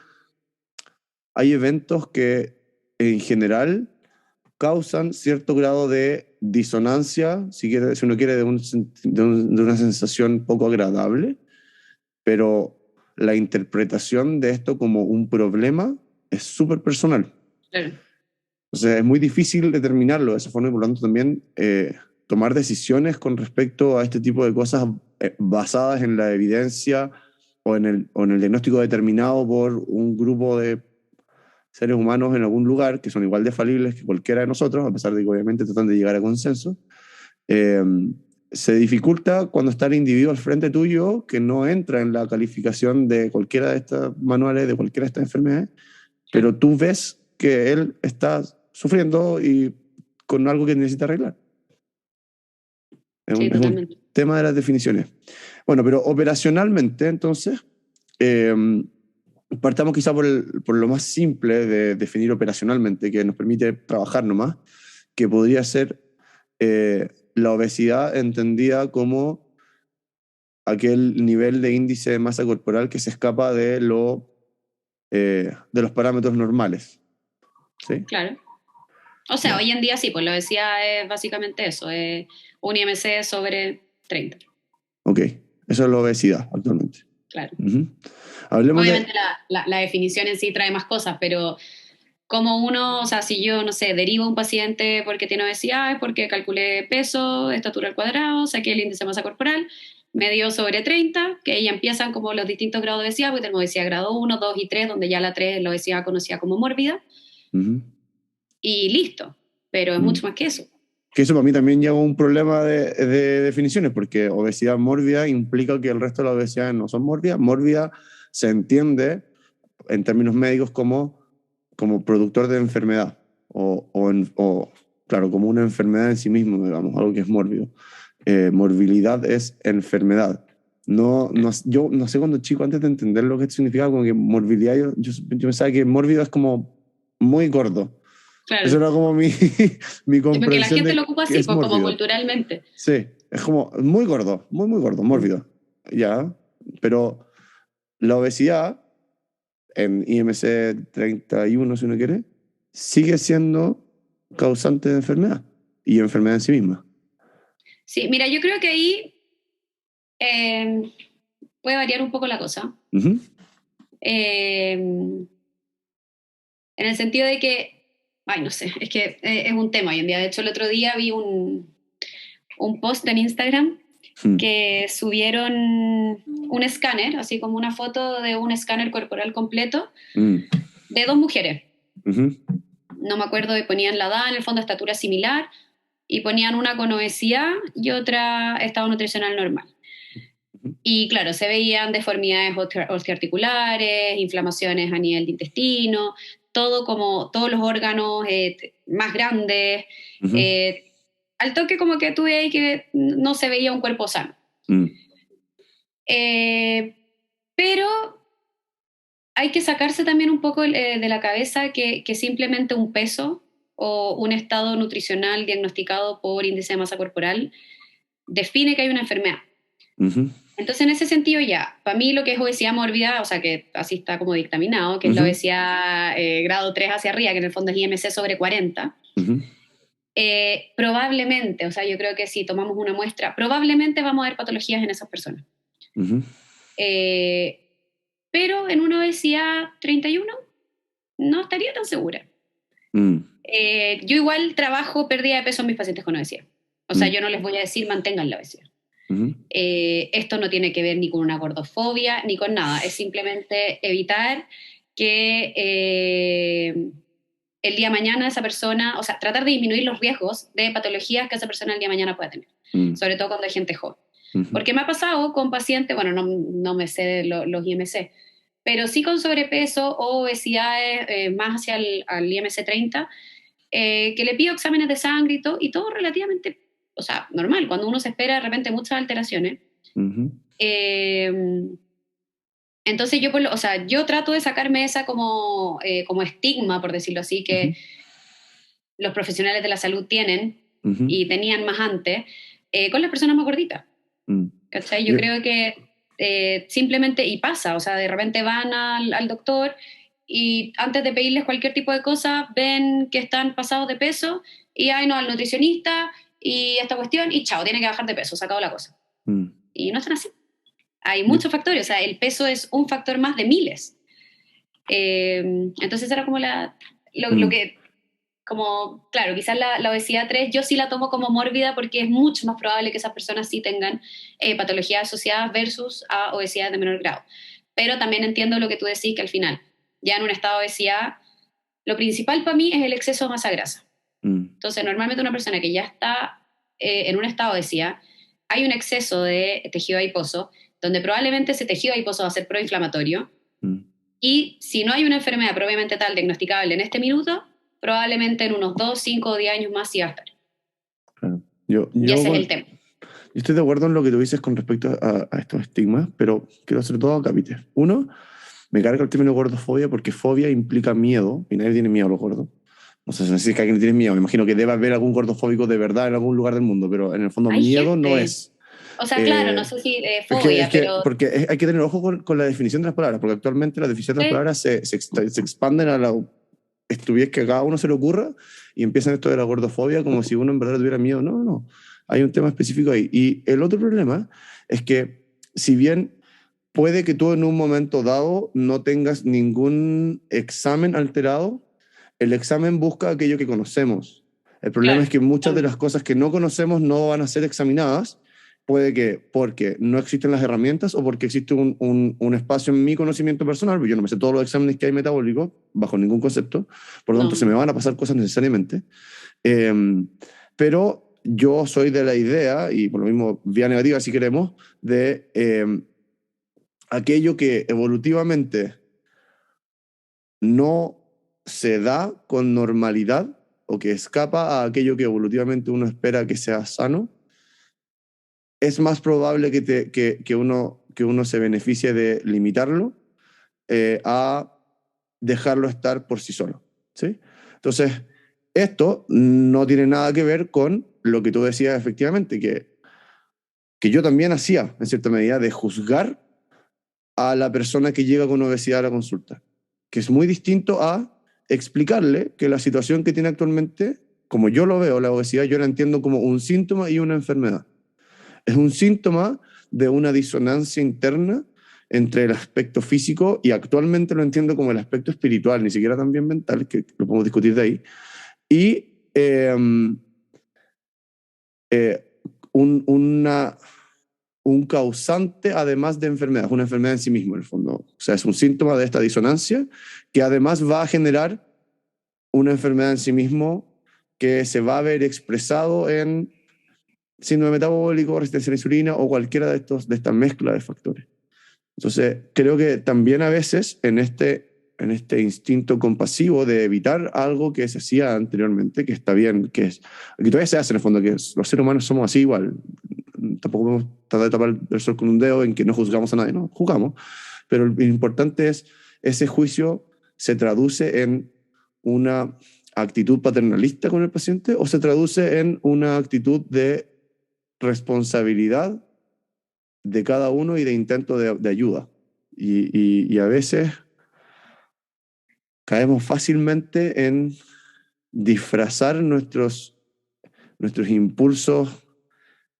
hay eventos que en general causan cierto grado de disonancia, si uno quiere, de una sensación poco agradable, pero la interpretación de esto como un problema es súper personal. claro. O sea, es muy difícil determinarlo de esa forma y por lo tanto también tomar decisiones con respecto a este tipo de cosas basadas en la evidencia o en el diagnóstico determinado por un grupo de seres humanos en algún lugar que son igual de falibles que cualquiera de nosotros, a pesar de que obviamente tratan de llegar a consenso, eh, se dificulta cuando está el individuo al frente tuyo que no entra en la calificación de cualquiera de estos manuales, de cualquiera de estas enfermedades, Claro. pero tú ves que él está sufriendo y con algo que necesita arreglar. Sí, Es un totalmente. tema de las definiciones. Bueno, pero operacionalmente, entonces, eh, partamos quizá por lo más simple de definir operacionalmente, que nos permite trabajar nomás, que podría ser la obesidad entendida como aquel nivel de índice de masa corporal que se escapa de lo de los parámetros normales. ¿Sí? Claro. O sea, Ya. hoy en día sí, pues la obesidad es básicamente eso, es un IMC sobre 30, Ok. Eso es la obesidad actualmente. claro. Ujú. Hablemos de... Obviamente la definición en sí trae más cosas, pero como uno, o sea, si yo, no sé, derivo a un paciente porque tiene obesidad, es porque calculé peso, estatura al cuadrado, saqué el índice de masa corporal, me dio sobre 30, que ahí empiezan como los distintos grados de obesidad, porque tenemos obesidad grado 1, 2 y 3, donde ya la 3 es la obesidad conocida como mórbida, Ujú. y listo, pero es mucho Mm. más que eso. Que eso para mí también lleva a un problema de definiciones, porque obesidad mórbida implica que el resto de las obesidades no son mórbidas. Mórbida se entiende en términos médicos como productor de enfermedad, o, claro, como una enfermedad en sí mismo, digamos, algo que es mórbido. Morbilidad es enfermedad. Yo no sé cuando chico, antes de entender lo que significaba, como que morbilidad, yo pensaba que mórbido es como muy gordo. Eso Claro, era como mi porque la comprensión gente lo de ocupa qué así, es pues como mórbido. culturalmente. Sí, es como muy gordo, muy gordo, mórbido. Ya, pero la obesidad en IMC 31, si uno quiere, sigue siendo causante de enfermedad y enfermedad en sí misma. Sí, mira, yo creo que ahí eh, puede variar un poco la cosa. Ujú. En el sentido de que, ay, no sé, es que es un tema hoy en día. De hecho, el otro día vi un post en Instagram Mm. que subieron un escáner, así como una foto de un escáner corporal completo Mm. de dos mujeres. Ujú. No me acuerdo, y ponían la edad, en el fondo estatura similar, y ponían una con obesidad y otra estado nutricional normal. Ujú. Y claro, se veían deformidades osteoarticulares, inflamaciones a nivel de intestino, todo como todos los órganos más grandes. Ujú. eh, Al toque como que tuve ahí que no se veía un cuerpo sano. Mm. Eh, pero hay que sacarse también un poco de la cabeza que simplemente un peso o un estado nutricional diagnosticado por índice de masa corporal define que hay una enfermedad. Ujú. Entonces, en ese sentido, ya, para mí lo que es obesidad mórbida, o sea, que así está como dictaminado, que es la Ujú. obesidad grado 3 hacia arriba, que en el fondo es IMC sobre 40, Ujú. probablemente, o sea, yo creo que si tomamos una muestra, probablemente vamos a ver patologías en esas personas. Ujú. Eh, pero en una obesidad 31 no estaría tan segura. Mm. Yo igual trabajo pérdida de peso en mis pacientes con obesidad. O sea, Mm. yo no les voy a decir mantengan la obesidad. Ujú. Esto no tiene que ver ni con una gordofobia ni con nada, es simplemente evitar que el día de mañana esa persona, o sea, tratar de disminuir los riesgos de patologías que esa persona el día de mañana pueda tener, Mm. sobre todo cuando hay gente joven. Ujú. Porque me ha pasado con pacientes, bueno, no me sé los IMC, pero sí con sobrepeso o obesidades más hacia al IMC 30, que le pido exámenes de sangre y todo relativamente, o sea, normal, cuando uno se espera de repente muchas alteraciones. Ujú. Eh, entonces yo, o sea, yo trato de sacarme esa como estigma, por decirlo así, Ujú. que los profesionales de la salud tienen Ujú. y tenían más antes, con las personas más gorditas. Mm. ¿Cachai? Yo Yo- creo que simplemente, y pasa, o sea, de repente van al doctor y antes de pedirles cualquier tipo de cosa, ven que están pasados de peso y, ay, no, al nutricionista y esta cuestión, y chao, tiene que bajar de peso, sacado la cosa. mm. Y no están así. Hay Yo- muchos factores, o sea, el peso es un factor más de miles. Entonces era como lo mm. que, como, claro, quizás la obesidad 3 yo sí la tomo como mórbida porque es mucho más probable que esas personas sí tengan patologías asociadas versus a obesidad de menor grado. Pero también entiendo lo que tú decís, que al final, ya en un estado de obesidad, lo principal para mí es el exceso de masa grasa. Mm. Entonces, normalmente una persona que ya está en un estado de obesidad, hay un exceso de tejido adiposo, donde probablemente ese tejido adiposo va a ser proinflamatorio, Mm. y si no hay una enfermedad propiamente tal diagnosticable en este minuto, probablemente en unos 2, 5 o 10 años más sí va a estar. Claro. Y ese es el tema. Yo estoy de acuerdo en lo que tú dices con respecto a estos estigmas, pero quiero hacer dos capites. Uno, me carga el término gordofobia porque fobia implica miedo y nadie tiene miedo a los gordos. No sé si es que alguien tiene miedo. Me imagino que debe haber algún gordofóbico de verdad en algún lugar del mundo, pero en el fondo Hay miedo no gente, es. O sea, claro, no sé si fobia, pero... Porque hay que tener ojo con la definición de las palabras, porque actualmente las definiciones de las palabras se expanden a la estupidez que a cada uno se le ocurra y empiezan esto de la gordofobia como si uno en verdad tuviera miedo. No, no, no. Hay un tema específico ahí. Y el otro problema es que si bien puede que tú en un momento dado no tengas ningún examen alterado, el examen busca aquello que conocemos. El problema Claro, es que muchas de las cosas que no conocemos no van a ser examinadas. Puede que porque no existen las herramientas o porque existe un espacio en mi conocimiento personal, porque yo no me sé todos los exámenes que hay metabólicos, bajo ningún concepto, por lo tanto se me van a pasar cosas necesariamente. Eh, pero yo soy de la idea, y por lo mismo vía negativa si queremos, de aquello que evolutivamente no se da con normalidad o que escapa a aquello que evolutivamente uno espera que sea sano, es más probable que uno se beneficie de limitarlo a dejarlo estar por sí solo. ¿Sí? Entonces, esto no tiene nada que ver con lo que tú decías efectivamente, que yo también hacía en cierta medida de juzgar a la persona que llega con obesidad a la consulta, que es muy distinto a explicarle que la situación que tiene actualmente, como yo lo veo, la obesidad, yo la entiendo como un síntoma y una enfermedad. Es un síntoma de una disonancia interna entre el aspecto físico y actualmente lo entiendo como el aspecto espiritual, ni siquiera también mental, que lo podemos discutir de ahí, y eh, un, una, un causante además de enfermedad, es una enfermedad en sí mismo en el fondo. O sea, es un síntoma de esta disonancia que además va a generar una enfermedad en sí mismo que se va a ver expresado en síndrome metabólico, resistencia a la insulina o cualquiera de esta mezcla de factores. Entonces, creo que también a veces en este instinto compasivo de evitar algo que se hacía anteriormente, que está bien, que todavía se hace en el fondo, que los seres humanos somos así igual. Tampoco podemos tratar de tapar el sol con un dedo en que no juzgamos a nadie, no, juzgamos. Pero lo importante es, ese juicio se traduce en una actitud paternalista con el paciente o se traduce en una actitud de responsabilidad de cada uno y de intento de ayuda. Y a veces caemos fácilmente en disfrazar nuestros impulsos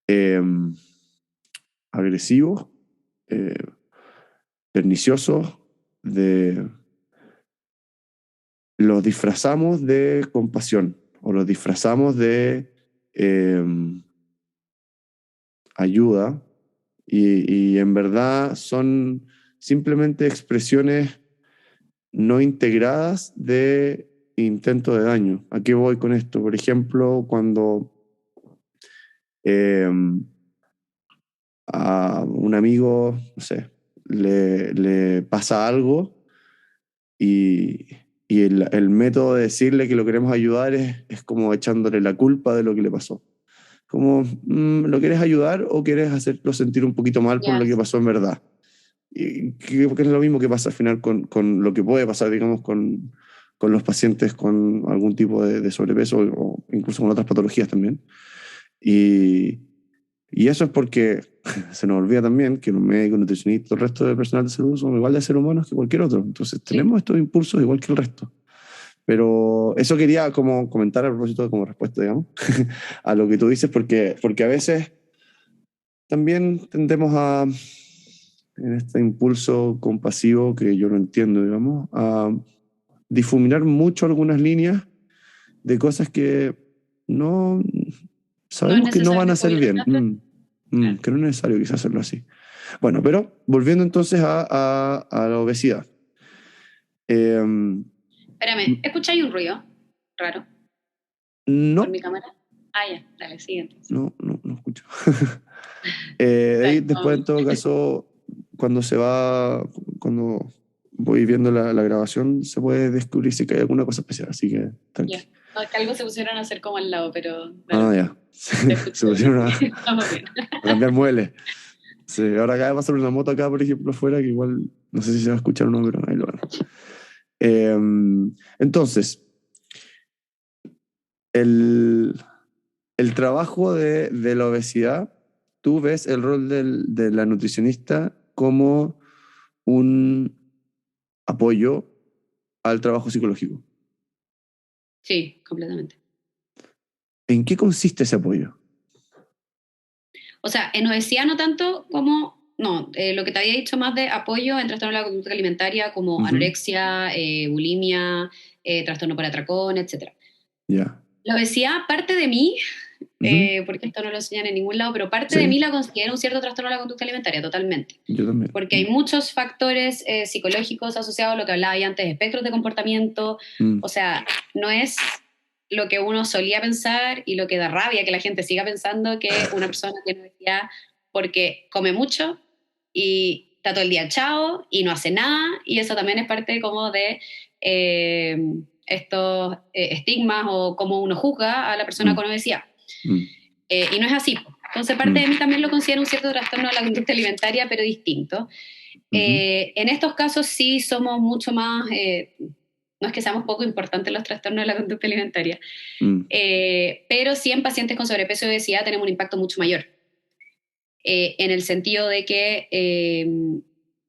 eh, agresivos, eh, perniciosos, los disfrazamos de compasión o los disfrazamos de eh, ayuda y en verdad son simplemente expresiones no integradas de intento de daño. ¿A qué voy con esto? Por ejemplo, cuando eh, a un amigo, no sé, le pasa algo y, y el método de decirle que lo queremos ayudar es como echándole la culpa de lo que le pasó. Como, ¿lo quieres ayudar o quieres hacerlo sentir un poquito mal por lo que yes. pasó en verdad? Y que es lo mismo que pasa al final con lo que puede pasar, digamos, con los pacientes con algún tipo de sobrepeso o incluso con otras patologías también. Y, y eso es porque se nos olvida también que los médicos, nutricionistas, el resto del personal de salud son igual de seres humanos que cualquier otro. Entonces Sí. tenemos estos impulsos igual que el resto. Pero eso quería como comentar a propósito como respuesta, digamos, a lo que tú dices, porque a veces también tendemos a, en este impulso compasivo que yo no entiendo, digamos, a difuminar mucho algunas líneas de cosas que no No es sabemos que no van necesario a ser bien, obviamente. Claro. que no es necesario quizás hacerlo así. Bueno, pero volviendo entonces a la obesidad. Eh, Espérame, ¿escucháis un ruido raro por no, mi cámara? Ah, ya, dale, sigue entonces. no escucho. De ahí Dale, después, en todo caso, cuando se va, cuando voy viendo la grabación, se puede descubrir si hay alguna cosa especial, así que ya. tranqui. No, es que algo se pusieron a hacer como al lado, pero Ah, dale, ya. te escucho Se bien. pusieron Estamos bien. a cambiar muebles. Sí, ahora acaba de pasar una moto acá, por ejemplo, afuera, que igual no sé si se va a escuchar o no, pero ahí lo van. Entonces, el, el trabajo de la obesidad tú ves el rol de la nutricionista como un apoyo al trabajo psicológico. Sí, completamente. ¿En qué consiste ese apoyo? O sea, en obesidad no tanto como, no, lo que te había dicho más de apoyo en trastorno de la conducta alimentaria como anorexia, bulimia, trastorno por atracón, etc. Ya. La obesidad parte de mí, Ujú. porque esto no lo enseñan en ningún lado, pero parte de Sí, mí la considero un cierto trastorno de la conducta alimentaria, totalmente. yo también. Porque hay muchos factores psicológicos asociados a lo que hablaba ya antes, espectros de comportamiento. Mm. O sea, no es lo que uno solía pensar y lo que da rabia que la gente siga pensando que una persona tiene obesidad porque come mucho y está todo el día echado y no hace nada, y eso también es parte como de eh, estos estigmas o cómo uno juzga a la persona Mm. con obesidad. Mm. Y no es así. Entonces, parte Mm. de mí también lo considero un cierto trastorno de la conducta alimentaria, pero distinto. Ujú. En estos casos sí somos mucho más, no es que seamos poco importantes los trastornos de la conducta alimentaria, Mm. pero sí en pacientes con sobrepeso y obesidad tenemos un impacto mucho mayor, en el sentido de que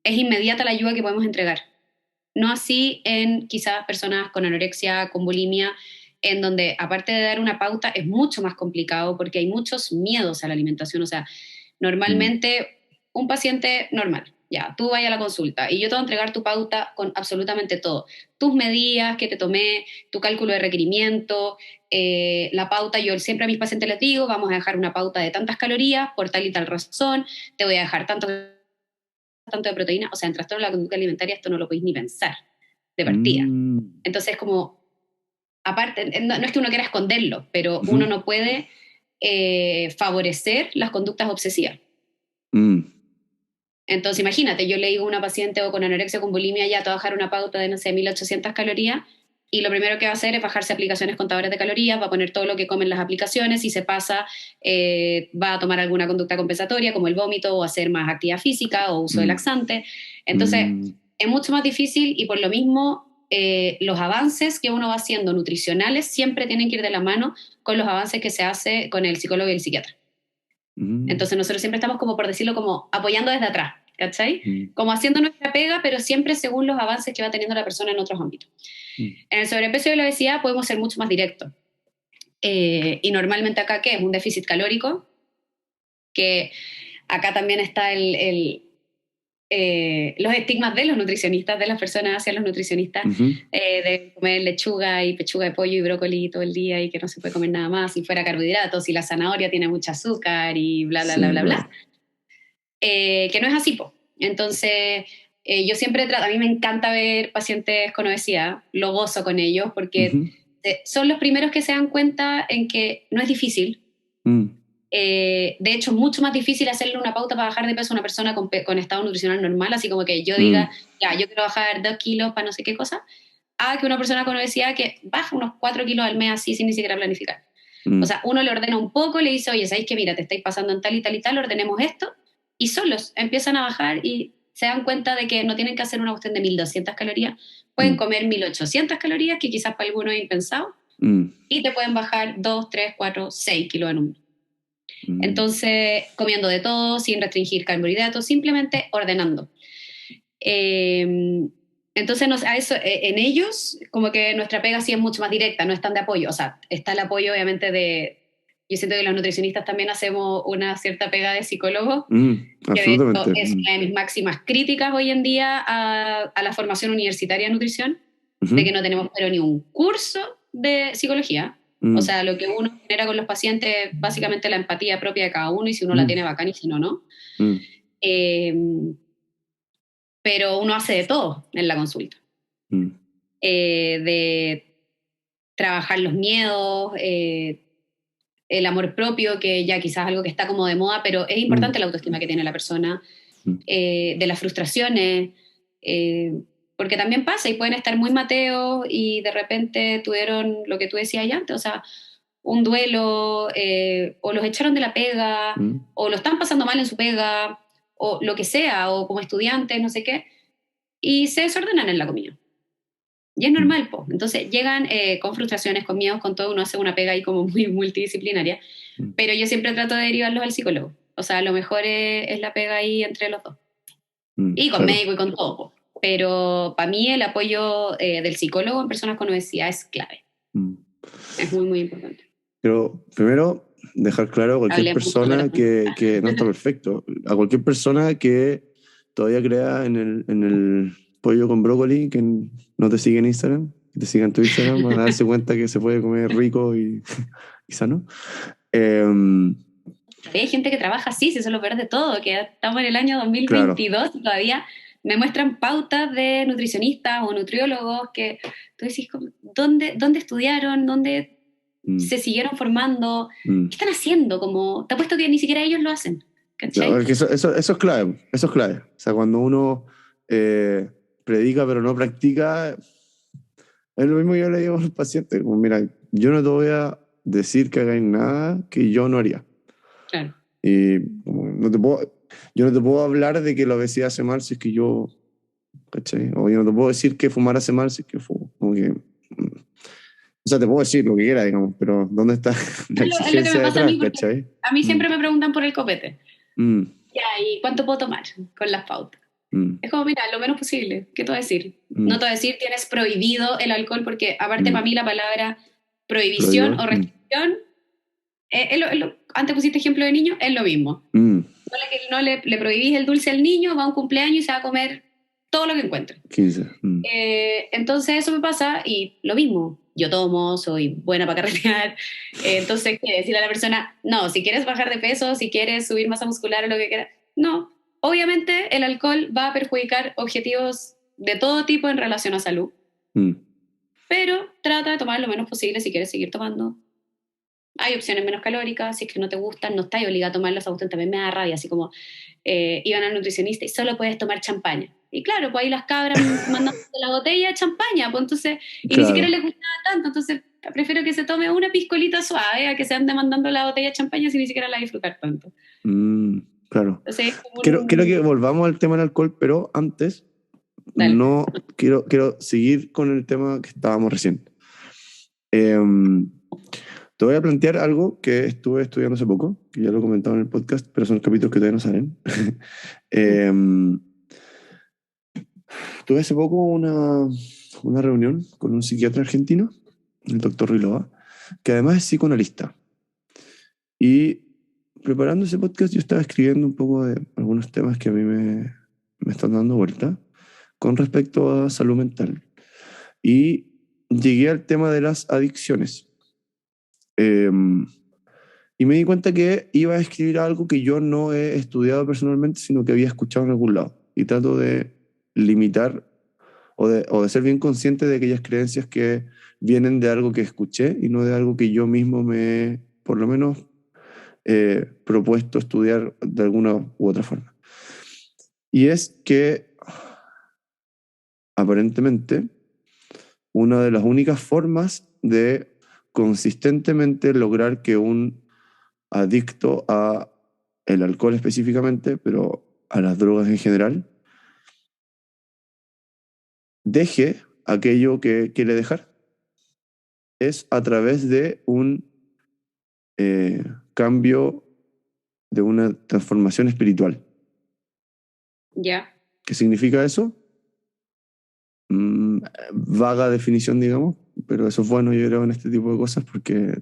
es inmediata la ayuda que podemos entregar. No así en quizás personas con anorexia, con bulimia, en donde aparte de dar una pauta es mucho más complicado porque hay muchos miedos a la alimentación. O sea, Mm. normalmente un paciente normal, ya, tú vayas a la consulta y yo te voy a entregar tu pauta con absolutamente todo. Tus medidas que te tomé, tu cálculo de requerimiento, la pauta, yo siempre a mis pacientes les digo, vamos a dejar una pauta de tantas calorías por tal y tal razón, te voy a dejar tanto de proteína, o sea, en trastorno de la conducta alimentaria esto no lo podéis ni pensar de partida. Mm. Entonces, como, aparte, no es que uno quiera esconderlo, pero Ujú. uno no puede favorecer las conductas obsesivas. Mm. Entonces, imagínate, yo le digo a una paciente o con anorexia o con bulimia, ya te va a bajar una pauta de, no sé, 1800 calorías, y lo primero que va a hacer es bajarse aplicaciones contadoras de calorías, va a poner todo lo que comen las aplicaciones, y se pasa, va a tomar alguna conducta compensatoria, como el vómito, o hacer más actividad física, o uso de Mm. laxante. Entonces, Mm. es mucho más difícil, y por lo mismo, los avances que uno va haciendo nutricionales siempre tienen que ir de la mano con los avances que se hace con el psicólogo y el psiquiatra. Mm. Entonces nosotros siempre estamos como, por decirlo, como apoyando desde atrás, ¿cachai? Mm. Como haciendo nuestra pega, pero siempre según los avances que va teniendo la persona en otros ámbitos. Mm. En el sobrepeso y la obesidad podemos ser mucho más directos. Y normalmente acá, ¿qué es? Un déficit calórico, que acá también está los estigmas de los nutricionistas, de las personas hacia los nutricionistas, Ujú. de comer lechuga y pechuga de pollo y brócoli todo el día y que no se puede comer nada más, si fuera carbohidratos, y la zanahoria tiene mucho azúcar y bla, bla, Sí, bla, bla, verdad. bla. Que no es así, po. Entonces, yo siempre trato, a mí me encanta ver pacientes con obesidad, lo gozo con ellos, porque Ujú. son los primeros que se dan cuenta en que no es difícil. Mm. De hecho, es mucho más difícil hacerle una pauta para bajar de peso a una persona con estado nutricional normal, así como que yo Mm. diga, ya, yo quiero bajar 2 kilos para no sé qué cosa, a que una persona con obesidad que baja unos 4 kilos al mes así sin ni siquiera planificar. O Mm. sea, uno le ordena un poco, le dice, oye, ¿sabéis que mira, te estáis pasando en tal y tal y tal, ordenemos esto, y solos empiezan a bajar y se dan cuenta de que no tienen que hacer una cuestión de 1200 calorías, pueden Mm. comer 1800 calorías, que quizás para algunos es impensado, Mm. y te pueden bajar 2 3 4 6 kilos en un mes. Mm. Entonces, comiendo de todo, sin restringir carbohidratos, simplemente ordenando. Eh, entonces, a eso, en ellos, como que nuestra pega sí es mucho más directa, no es tan de apoyo. O sea, está el apoyo, obviamente, de. Yo siento que los nutricionistas también hacemos una cierta pega de psicólogos, Mm. que de hecho Absolutamente. es Mm. una de mis máximas críticas hoy en día a la formación universitaria de nutrición, de que Ujú. no tenemos pero ni un curso de psicología. O Mm. sea, lo que uno genera con los pacientes es básicamente la empatía propia de cada uno, y si uno la Mm. tiene bacán y si no, no. Mm. Eh, pero uno hace de todo en la consulta. Mm. De trabajar los miedos, el amor propio, que ya quizás es algo que está como de moda, pero es Mm. importante la autoestima que tiene la persona, Mm. de las frustraciones, porque también pasa y pueden estar muy mateos y de repente tuvieron lo que tú decías ya antes, o sea, un duelo, o los echaron de la pega, Mm. o lo están pasando mal en su pega, o lo que sea, o como estudiantes, no sé qué, y se desordenan en la comida. Y es Mm. normal, po. Entonces llegan con frustraciones, con miedos, con todo, uno hace una pega ahí como muy multidisciplinaria, Mm. pero yo siempre trato de derivarlos al psicólogo. O sea, lo mejor es la pega ahí entre los dos. Y con Claro. médico y con todo, po. Pero para mí el apoyo del psicólogo en personas con obesidad es clave. Mm. Es muy, muy importante. Pero primero, dejar claro a cualquier Hablé mucho, persona corazón. que no está perfecto. A cualquier persona que todavía crea en el pollo con brócoli, que no te sigue en Instagram, que te siga en tu Instagram, van a darse cuenta que se puede comer rico y sano. Em, Hay gente que trabaja así, si eso es lo peor de todo, que estamos en el año claro. 2022 y todavía me muestran pautas de nutricionistas o nutriólogos que tú decís, ¿dónde estudiaron? ¿Dónde Mm, se siguieron formando? mm. ¿Qué están haciendo? Como, te apuesto que ni siquiera ellos lo hacen, No, ¿cachai? es que eso es clave, eso es clave. O sea, cuando uno predica pero no practica, es lo mismo que yo le digo a los pacientes, como, mira, yo no te voy a decir que hagáis nada que yo no haría. Claro. Y como, yo no te puedo hablar de que la obesidad hace mal si es que yo, ¿cachai? O yo no te puedo decir que fumar hace mal si es que fumo. Como que, o sea, te puedo decir lo que quiera, digamos, pero ¿dónde está la Es lo que me exigencia pasa a detrás, mí porque ¿cachai? a mí Mm, siempre me preguntan por el copete. mm, Ya, ¿y cuánto puedo tomar con las pautas? mm, Es como, mira, lo menos posible. ¿Qué te voy a decir? No mm, te voy a decir tienes prohibido el alcohol porque aparte para mm. mí la palabra prohibición Prohibidor. o restricción, antes pusiste ejemplo de niño, es lo mismo. Mm, No le prohibís el dulce al niño, va a un cumpleaños y se va a comer todo lo que encuentre. 15. Entonces eso me pasa y lo mismo. Yo tomo, soy buena para carretear. Entonces, ¿qué? Decirle a la persona, no, si quieres bajar de peso, si quieres subir masa muscular o lo que quieras. No. Obviamente el alcohol va a perjudicar objetivos de todo tipo en relación a salud, Mm, pero trata de tomar lo menos posible si quieres seguir tomando. Hay opciones menos calóricas, si es que no te gustan, no estás obligado a tomarlas, a gustan, también me da rabia, así como iban al nutricionista y solo puedes tomar champaña. Y claro, pues ahí las cabras mandan la botella de champaña, pues entonces, y ni siquiera claro. les gustaba tanto, entonces prefiero que se tome una piscolita suave a que se ande mandando la botella de champaña si ni siquiera la disfrutar tanto. Mm, claro. Entonces es como Quiero que un... volvamos al tema del alcohol, pero antes Dale. no quiero seguir con el tema que estábamos recién. Em, Te voy a plantear algo que estuve estudiando hace poco, que ya lo he comentado en el podcast, pero son capítulos que todavía no salen. Em, Tuve hace poco una reunión con un psiquiatra argentino, el doctor Riloa, que además es psicoanalista. Y preparando ese podcast yo estaba escribiendo un poco de algunos temas que a mí me están dando vuelta con respecto a salud mental. Y llegué al tema de las adicciones. Em, y me di cuenta que iba a escribir algo que yo no he estudiado personalmente, sino que había escuchado en algún lado. Y trato de limitar o de ser bien consciente de aquellas creencias que vienen de algo que escuché y no de algo que yo mismo me, por lo menos, propuesto estudiar de alguna u otra forma. Y es que aparentemente una de las únicas formas de consistentemente lograr que un adicto a el alcohol específicamente, pero a las drogas en general, deje aquello que quiere dejar, es a través de un cambio, de una transformación espiritual. Ya. ¿Qué significa eso? Mm, Vaga definición, digamos, pero eso es bueno, yo creo, en este tipo de cosas porque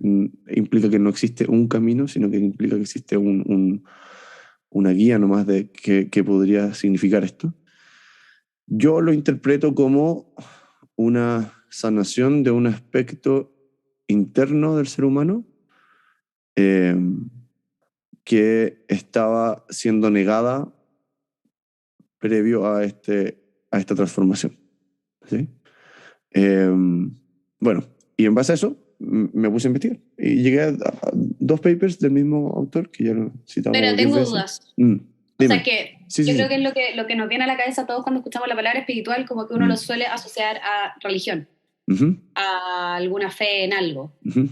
implica que no existe un camino, sino que implica que existe una guía nomás de qué podría significar esto. Yo lo interpreto como una sanación de un aspecto interno del ser humano eh, que estaba siendo negada previo a esta transformación. ¿Sí? Eh, bueno, y en base a eso me puse a investigar y llegué a dos papers del mismo autor que ya lo he citado Pero 10 tengo veces. dudas. O sea Dime. que Sí, yo sí, creo sí. que es lo que nos viene a la cabeza a todos cuando escuchamos la palabra espiritual, como que uno lo Mm. suele asociar a religión, Ujú, a alguna fe en algo. ujú.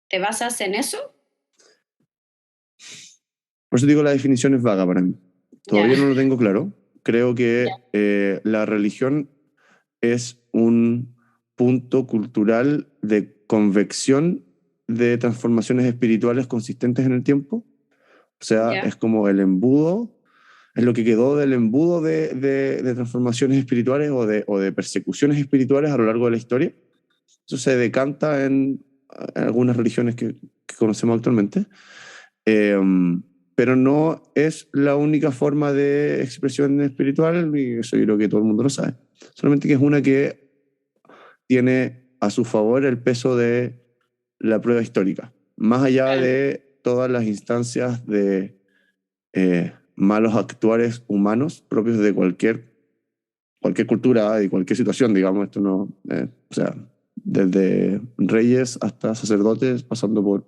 ¿Te basas en eso? Por eso digo, la definición es vaga para mí. Ya, Todavía no lo tengo claro. Creo ya, que la religión es un punto cultural de convección de transformaciones espirituales consistentes en el tiempo, O sea, Ya. es como el embudo, es lo que quedó del embudo de transformaciones espirituales o de persecuciones espirituales a lo largo de la historia. Eso se decanta en algunas religiones que conocemos actualmente. Eh, pero no es la única forma de expresión espiritual, y eso yo creo que todo el mundo lo sabe. Solamente que es una que tiene a su favor el peso de la prueba histórica, más allá Claro. de todas las instancias de malos actuares humanos propios de cualquier cultura y cualquier situación, digamos. Esto no, o sea, desde reyes hasta sacerdotes, pasando por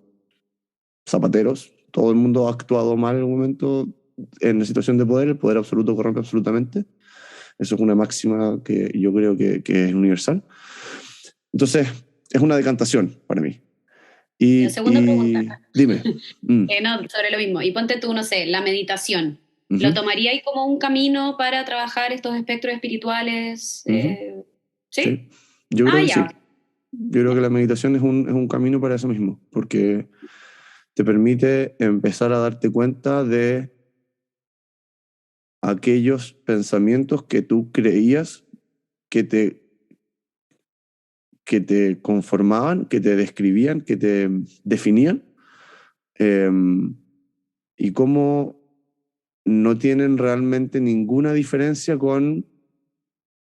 zapateros, todo el mundo ha actuado mal en algún momento en la situación de poder. El poder absoluto corrompe absolutamente. Eso es una máxima que yo creo que es universal. Entonces, es una decantación para mí. La segunda pregunta, Y dime. no, sobre lo mismo. Y ponte tú, no sé, la meditación. ¿Lo Ujú, tomaríais como un camino para trabajar estos espectros espirituales? ujú. ¿Sí? Sí, yo creo Ah, que ya. sí. Yo creo que la meditación es un camino para eso mismo, porque te permite empezar a darte cuenta de aquellos pensamientos que tú creías que que te conformaban, que te describían, que te definían, eh, y cómo no tienen realmente ninguna diferencia con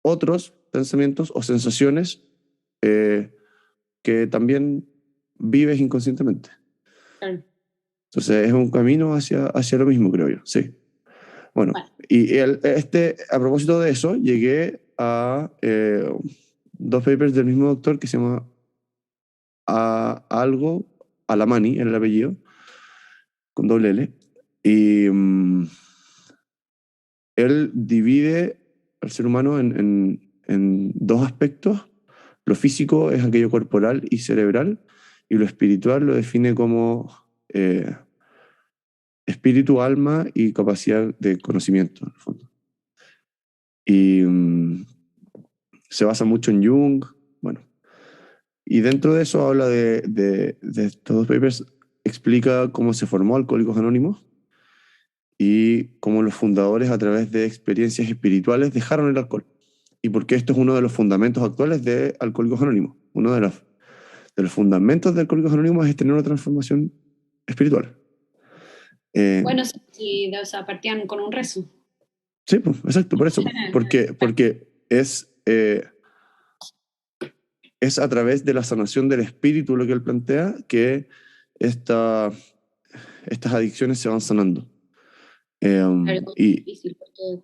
otros pensamientos o sensaciones eh, que también vives inconscientemente. Claro. Entonces es un camino hacia lo mismo, creo yo, sí. Bueno, Bueno, y a propósito de eso, llegué a dos papers del mismo doctor que se llama algo, Alamani, en el apellido, con doble L. Y él divide al ser humano en dos aspectos. Lo físico es aquello corporal y cerebral, y lo espiritual lo define como espíritu, alma y capacidad de conocimiento, en el fondo. Y se basa mucho en Jung, bueno. Y dentro de eso habla de estos dos papers, explica cómo se formó Alcohólicos Anónimos y cómo los fundadores, a través de experiencias espirituales, dejaron el alcohol. Y por qué esto es uno de los fundamentos actuales de Alcohólicos Anónimos. Uno de los fundamentos de Alcohólicos Anónimos es tener una transformación espiritual. Eh, bueno, sí, sí, o sea, partían con un rezo. sí, pues, exacto, por eso. Porque es a través de la sanación del espíritu, lo que él plantea, que esta, estas adicciones se van sanando. Claro, es Y difícil porque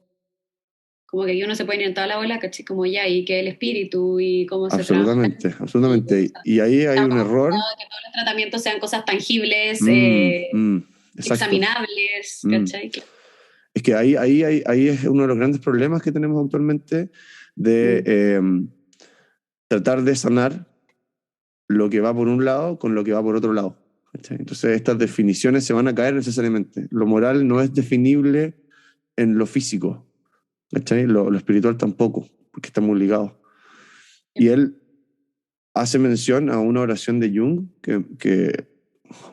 como que uno se puede ir en toda la bola, ¿cachai? Como ya, y que el espíritu y cómo se trabaja. absolutamente, Y, o absolutamente. sea, Y ahí hay estamos un error. acostumbrados a que todos los tratamientos sean cosas tangibles, Mm, mm, exacto. examinables, Mm. ¿cachai? Es que ahí es uno de los grandes problemas que tenemos actualmente de Mm. tratar de sanar lo que va por un lado con lo que va por otro lado. ¿Cachai? Entonces estas definiciones se van a caer necesariamente. Lo moral no es definible en lo físico, ¿cachai? Lo espiritual tampoco, porque están muy ligados. Y él hace mención a una oración de Jung, que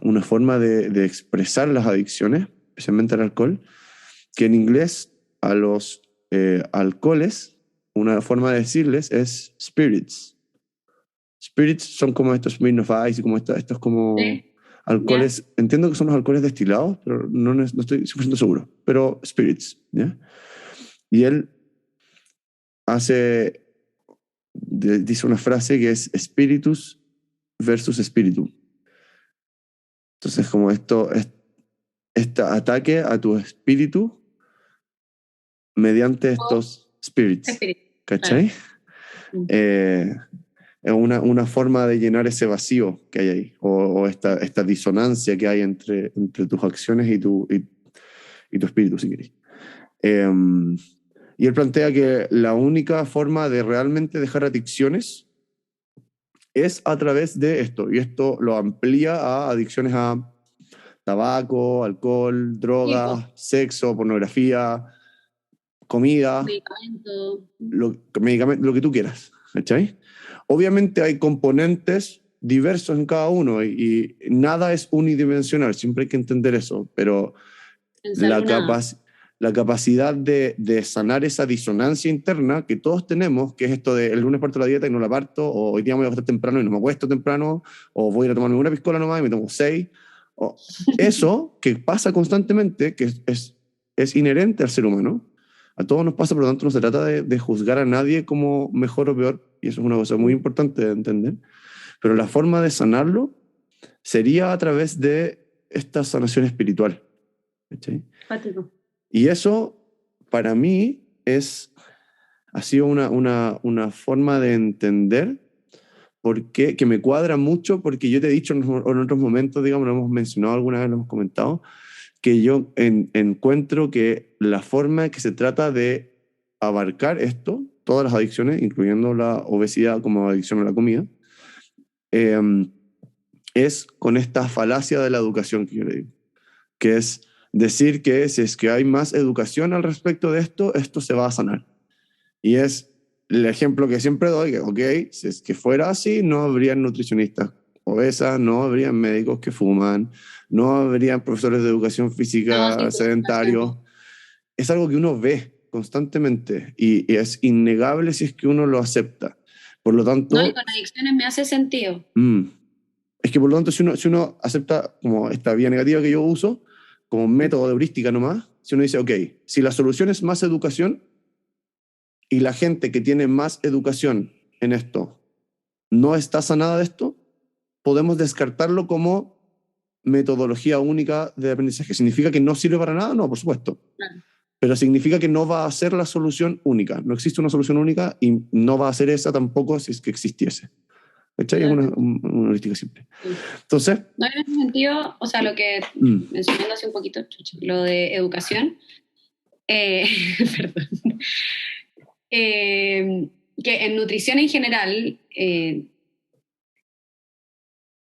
una forma de expresar las adicciones, especialmente al alcohol, que en inglés a los alcoholes, una forma de decirles es spirits. Spirits son como estos Smirnoff Ice y como estos como Sí, ya. alcoholes. Entiendo que son los alcoholes destilados, pero no estoy 100% seguro. Pero spirits, ¿ya? Y él hace, dice una frase que es spiritus versus spiritum. Entonces, como este ataque a tu espíritu mediante O estos spirits, espíritu, claro. ¿cachai? Mm. Eh, es una forma de llenar ese vacío que hay ahí, o esta disonancia que hay entre tus acciones y tu espíritu, si querés. Eh, y él plantea que la única forma de realmente dejar adicciones es a través de esto, y esto lo amplía a adicciones a tabaco, alcohol, Sí, pues, drogas, sexo, pornografía, comida, medicamento. lo que tú quieras, ¿cachai? Obviamente hay componentes diversos en cada uno y nada es unidimensional, siempre hay que entender eso, pero En la, salud nada. la capacidad de sanar esa disonancia interna que todos tenemos, que es esto de el lunes parto la dieta y no la parto, o hoy día me voy a acostar temprano y no me acuesto temprano, o voy a ir a tomarme una piscola nomás y me tomo 6. Eso que pasa constantemente, que es inherente al ser humano, a todos nos pasa, por lo tanto no se trata de juzgar a nadie como mejor o peor, y eso es una cosa muy importante de entender, pero la forma de sanarlo sería a través de esta sanación espiritual. ¿Cachai? Fático. Y eso, para mí, ha sido una forma de entender que me cuadra mucho, porque yo te he dicho en otros momentos, digamos, lo hemos mencionado alguna vez, lo hemos comentado, que yo encuentro que la forma que se trata de abarcar esto, todas las adicciones, incluyendo la obesidad como adicción a la comida, eh, es con esta falacia de la educación que yo le digo, que es decir que si es que hay más educación al respecto de esto, esto se va a sanar. Y es el ejemplo que siempre doy, que, ok, si es que fuera así, no habrían nutricionistas obesas, no habrían médicos que fuman, no habrían profesores de educación No, física sin justificación. sedentarios. Es algo que uno ve constantemente y es innegable si es que uno lo acepta. Por lo No, y tanto, con adicciones me hace sentido. mm, es que por lo tanto, si uno acepta como esta vía negativa que yo uso, como método de heurística nomás, si uno dice, ok, si la solución es más educación y la gente que tiene más educación en esto no está sanada de esto, podemos descartarlo como metodología única de aprendizaje. ¿Significa que no sirve para nada? No, por supuesto. Claro. Pero significa que no va a ser la solución única. No existe una solución única y no va a ser esa tampoco si es que existiese. ¿Cachai? Es Totalmente. una heurística simple. Sí. Entonces, No, en ese sentido, o sea, lo que mencionando hace un poquito, chucha, lo de educación, eh, perdón, que en nutrición en general,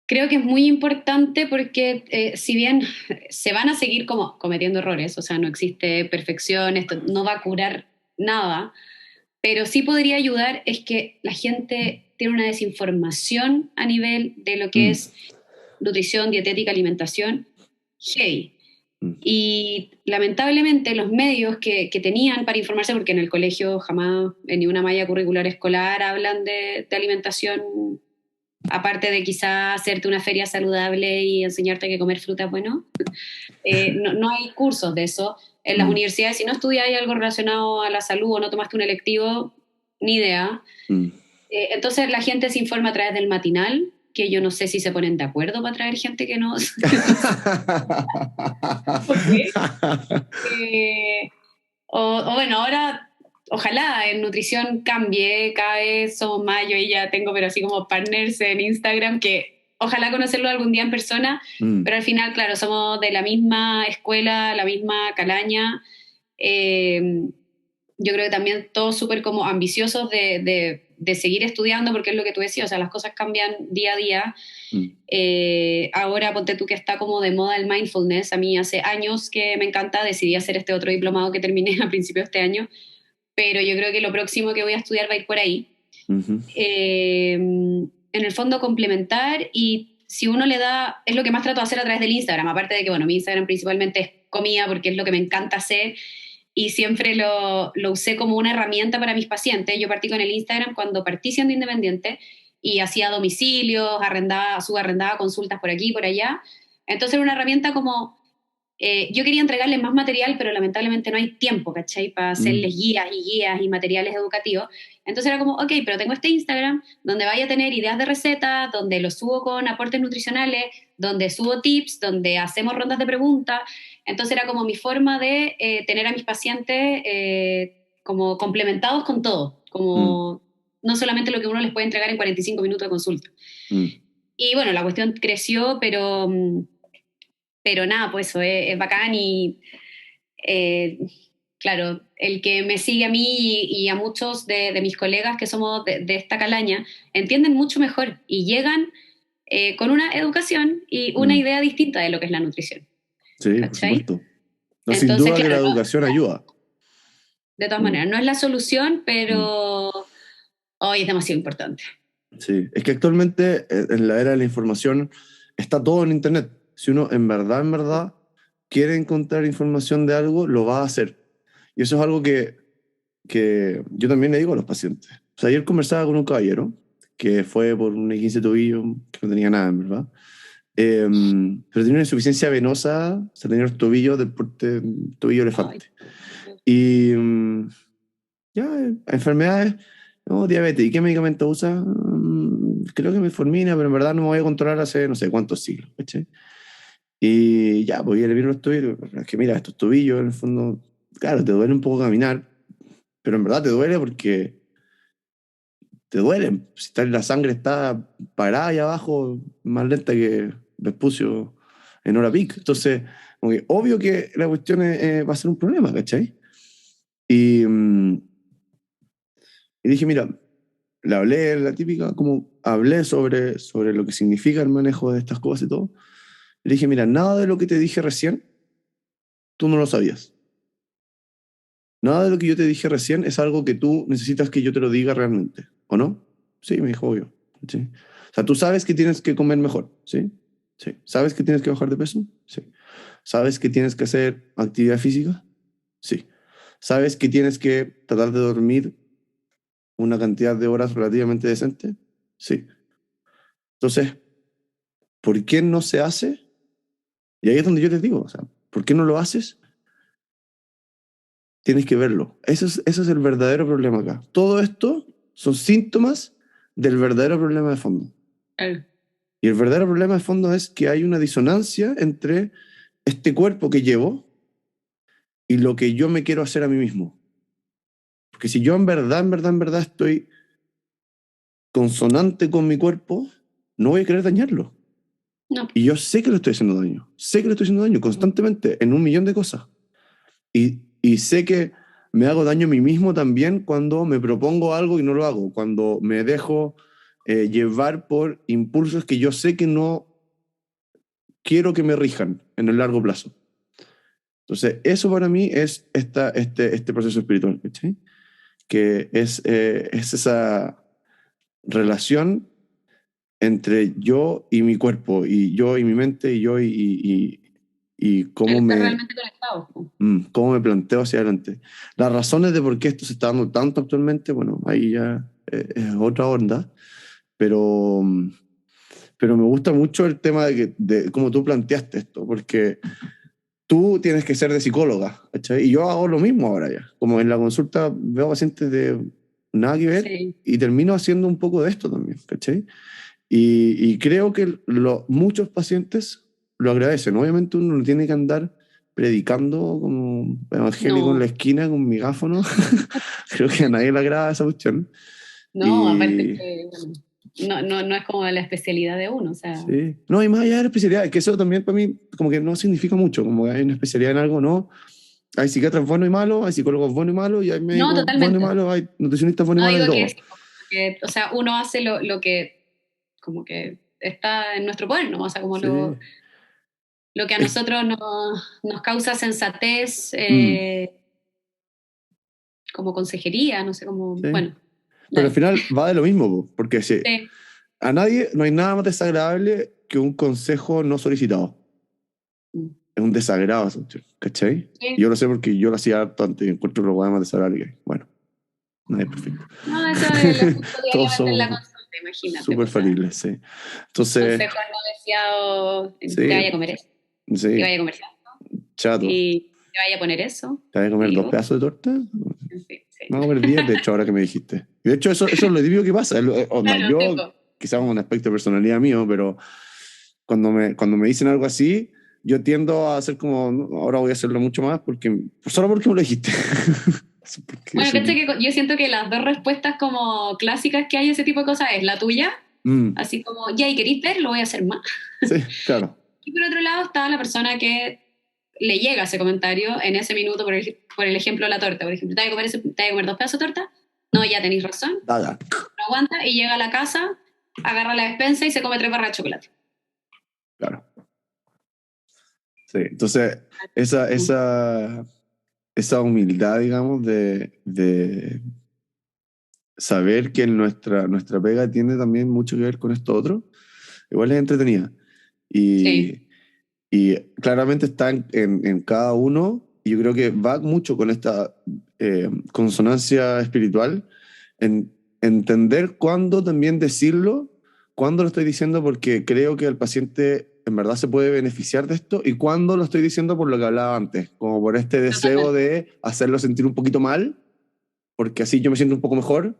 creo que es muy importante porque si bien se van a seguir como cometiendo errores, o sea, no existe perfección, esto no va a curar nada, pero sí podría ayudar es que la gente tiene una desinformación a nivel de lo que mm, es nutrición, dietética, alimentación, heavy. mm, Y lamentablemente los medios que tenían para informarse, porque en el colegio jamás en ninguna malla curricular escolar hablan de alimentación, aparte de quizá hacerte una feria saludable y enseñarte que comer fruta es bueno, no, no hay cursos de eso. En las mm, universidades, si no estudiáis algo relacionado a la salud o no tomaste un electivo, ni idea. mm. Entonces la gente se informa a través del matinal, que yo no sé si se ponen de acuerdo para traer gente que no, no sé. Eh, o bueno, ahora ojalá en nutrición cambie, cada vez somos más, yo y ya tengo, pero así como partners en Instagram, que ojalá conocerlo algún día en persona, Mm, pero al final, claro, somos de la misma escuela, la misma calaña. Eh, yo creo que también todos súper como ambiciosos de seguir estudiando, porque es lo que tú decías, o sea, las cosas cambian día a día. mm, Ahora ponte tú que está como de moda el mindfulness. A mí hace años que me encanta, decidí hacer este otro diplomado que terminé a principios de este año, pero yo creo que lo próximo que voy a estudiar va a ir por ahí. ujú, En el fondo complementar y si uno le da, es lo que más trato de hacer a través del Instagram, aparte de que, bueno, mi Instagram principalmente es comida porque es lo que me encanta hacer y siempre lo usé como una herramienta para mis pacientes. Yo partí con el Instagram cuando partí siendo independiente y hacía domicilios, subarrendaba consultas por aquí y por allá. Entonces era una herramienta como yo quería entregarles más material, pero lamentablemente no hay tiempo, ¿cachai? Para mm, hacerles guías y materiales educativos. Entonces era como, ok, pero tengo este Instagram donde vaya a tener ideas de recetas, donde lo subo con aportes nutricionales, donde subo tips, donde hacemos rondas de preguntas. Entonces era como mi forma de tener a mis pacientes como complementados con todo, mm, como no solamente lo que uno les puede entregar en 45 minutos de consulta. mm. Y bueno, la cuestión creció, pero nada, pues eso es bacán y eh, claro, el que me sigue a mí y a muchos de mis colegas que somos de esta calaña, entienden mucho mejor y llegan con una educación y una Mm. idea distinta de lo que es la nutrición, Sí, por ¿cachai? supuesto. No, sin Entonces, duda que la claro, educación ayuda. de todas Mm, maneras, no es la solución, mm. pero hoy es demasiado importante. Sí, es que actualmente en la era de la información está todo en Internet. Si uno en verdad quiere encontrar información de algo, lo va a hacer. Y eso es algo que yo también le digo a los pacientes. O sea, ayer conversaba con un caballero que fue por un 15 tobillo, que no tenía nada, en verdad. Pero tenía una insuficiencia venosa, o sea, tenía los tobillos del porte tobillo Ay, elefante. Y ya, enfermedades, no, diabetes. ¿Y qué medicamento usa? Creo que metformina, pero en verdad no me voy a controlar hace no sé cuántos siglos. ¿Cachai? Y ya, pues ya le vieron los tobillos. Es que mira, estos tobillos, en el fondo, claro, te duele un poco caminar, pero en verdad te duele porque te duelen. Si la sangre está parada ahí abajo, más lenta que Vespucio en hora pic. Entonces, como que obvio que la cuestión va a ser un problema, ¿cachai? Y, y dije, mira, le hablé, la típica, como hablé sobre lo que significa el manejo de estas cosas y todo. Le dije, mira, nada de lo que te dije recién, tú no lo sabías. Nada de lo que yo te dije recién es algo que tú necesitas que yo te lo diga realmente, ¿o no? Sí, me dijo, obvio. ¿Sí? O sea, tú sabes que tienes que comer mejor, ¿sí? Sí. ¿Sabes que tienes que bajar de peso? Sí. ¿Sabes que tienes que hacer actividad física? Sí. ¿Sabes que tienes que tratar de dormir una cantidad de horas relativamente decente? Sí. Entonces, ¿por qué no se hace? Y ahí es donde yo te digo, o sea, ¿por qué no lo haces? Tienes que verlo. Eso es el verdadero problema acá. Todo esto son síntomas del verdadero problema de fondo. Y el verdadero problema de fondo es que hay una disonancia entre este cuerpo que llevo y lo que yo me quiero hacer a mí mismo. Porque si yo en verdad estoy consonante con mi cuerpo, no voy a querer dañarlo. no. Y yo sé que le estoy haciendo daño. Sé que le estoy haciendo daño constantemente en un millón de cosas. Y sé que me hago daño a mí mismo también cuando me propongo algo y no lo hago, cuando me dejo llevar por impulsos que yo sé que no quiero que me rijan en el largo plazo. Entonces, eso para mí es este proceso espiritual, ¿sí? Que es esa relación entre yo y mi cuerpo, y yo y mi mente, y yo y El cómo estar me, realmente conectado. cómo me planteo hacia adelante. Las razones de por qué esto se está dando tanto actualmente, bueno, ahí ya es otra onda, pero, pero me gusta mucho el tema de cómo tú planteaste esto, porque tú tienes que ser de psicóloga, ¿cachai? Y yo hago lo mismo ahora ya. Como en la consulta veo pacientes de nada que ver Sí. y termino haciendo un poco de esto también, ¿cachai? Y creo que muchos pacientes lo agradecen. Obviamente uno no tiene que andar predicando como evangélico en la No, esquina con megáfono. Creo que a nadie le agrada esa cuestión. no, aparte Y que bueno, no es como la especialidad de uno, o sea, sí, no, y más allá de la especialidad, que eso también para mí como que no significa mucho, como que hay una especialidad en algo, no. Hay psiquiatras buenos y malos, hay psicólogos buenos y malos, y hay no, médicos buenos y totalmente. malos, hay nutricionistas buenos y No malos, digo y que todo. es que, o sea, uno hace lo que como que está en nuestro poder, ¿no? O sea, como Sí. lo que a Es- nosotros nos causa sensatez, mm, como consejería, no sé, como, sí. bueno, Pero al dale. final va de lo mismo, po, porque si Sí, a nadie no hay nada más desagradable que un consejo no solicitado. mm, Es un desagrado, esa cuestión, ¿cachai? Y sí. yo lo sé porque yo lo hacía harto antes y encuentro lo más desagradable que hay. Bueno, nadie es perfecto. No, eso lo escucho Todos diariamente en la somos consulta, imagínate, súper pues, o sea, falibles, sí. Entonces, consejos no deseados, te sí, vaya a comer eso, te sí, vaya a comer eso, chato. y te vaya a poner eso, ¿Te vas a comer y dos pedazos de torta? en fin, sí. Me voy a comer 10, de hecho, ahora que me dijiste. Y de hecho, eso es lo típico que pasa. Onda, Claro, yo, tipo, quizás un aspecto de personalidad mío, pero cuando me dicen algo así, yo tiendo a hacer como, "No, ahora voy a hacerlo mucho más, solo porque me lo dijiste." Porque bueno, caché soy... que yo siento que las dos respuestas como clásicas que hay a ese tipo de cosas es la tuya, Mm, así como, ya, y queréis ver, lo voy a hacer más. sí, claro, Y por otro lado está la persona que le llega ese comentario en ese minuto, por el ejemplo de la torta. Por ejemplo, ¿te vas a comer dos pedazos de torta? No, ya tenéis razón, daga, no aguanta y llega a la casa, agarra la despensa y se come tres barras de chocolate. claro. Sí, entonces, esa, esa, esa humildad, digamos, de saber que nuestra pega tiene también mucho que ver con esto otro, igual es entretenida. Sí, Y, Y claramente está en cada uno, y yo creo que va mucho con esta consonancia espiritual, en entender cuándo también decirlo, cuándo lo estoy diciendo porque creo que el paciente en verdad se puede beneficiar de esto, y cuándo lo estoy diciendo por lo que hablaba antes, como por este deseo Totalmente. de hacerlo sentir un poquito mal, porque así yo me siento un poco mejor,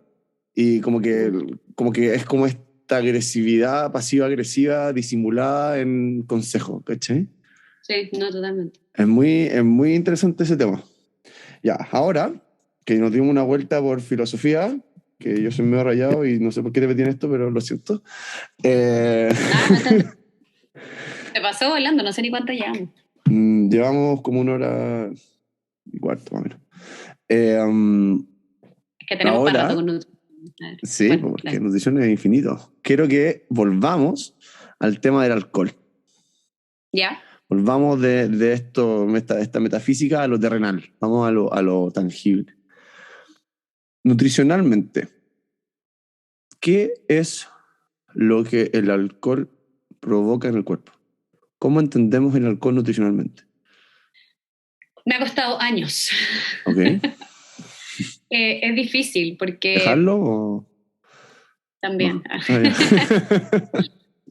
y como que es como esta agresividad pasiva-agresiva disimulada en consejo, ¿cachai? Sí, no, totalmente. Es muy interesante ese tema. Ya, ahora que nos dimos una vuelta por filosofía, que yo soy medio rayado y no sé por qué te metí en esto, pero lo siento. Eh, Nada, no está. Se pasó volando, no sé ni cuánto llevamos. llevamos como 1 hora y cuarto, más o menos. Eh, um, Es que tenemos para rato ahora, con nutrición. A ver, sí, bueno, porque dale. nutrición es infinito. Quiero que volvamos al tema del alcohol. ¿Ya? Volvamos de esto, esta metafísica a lo terrenal. Vamos a lo tangible. Nutricionalmente, ¿qué es lo que el alcohol provoca en el cuerpo? ¿Cómo entendemos el alcohol nutricionalmente? Me ha costado años. ¿Ok? Es difícil porque ¿Dejarlo o también. no? Ah, ya.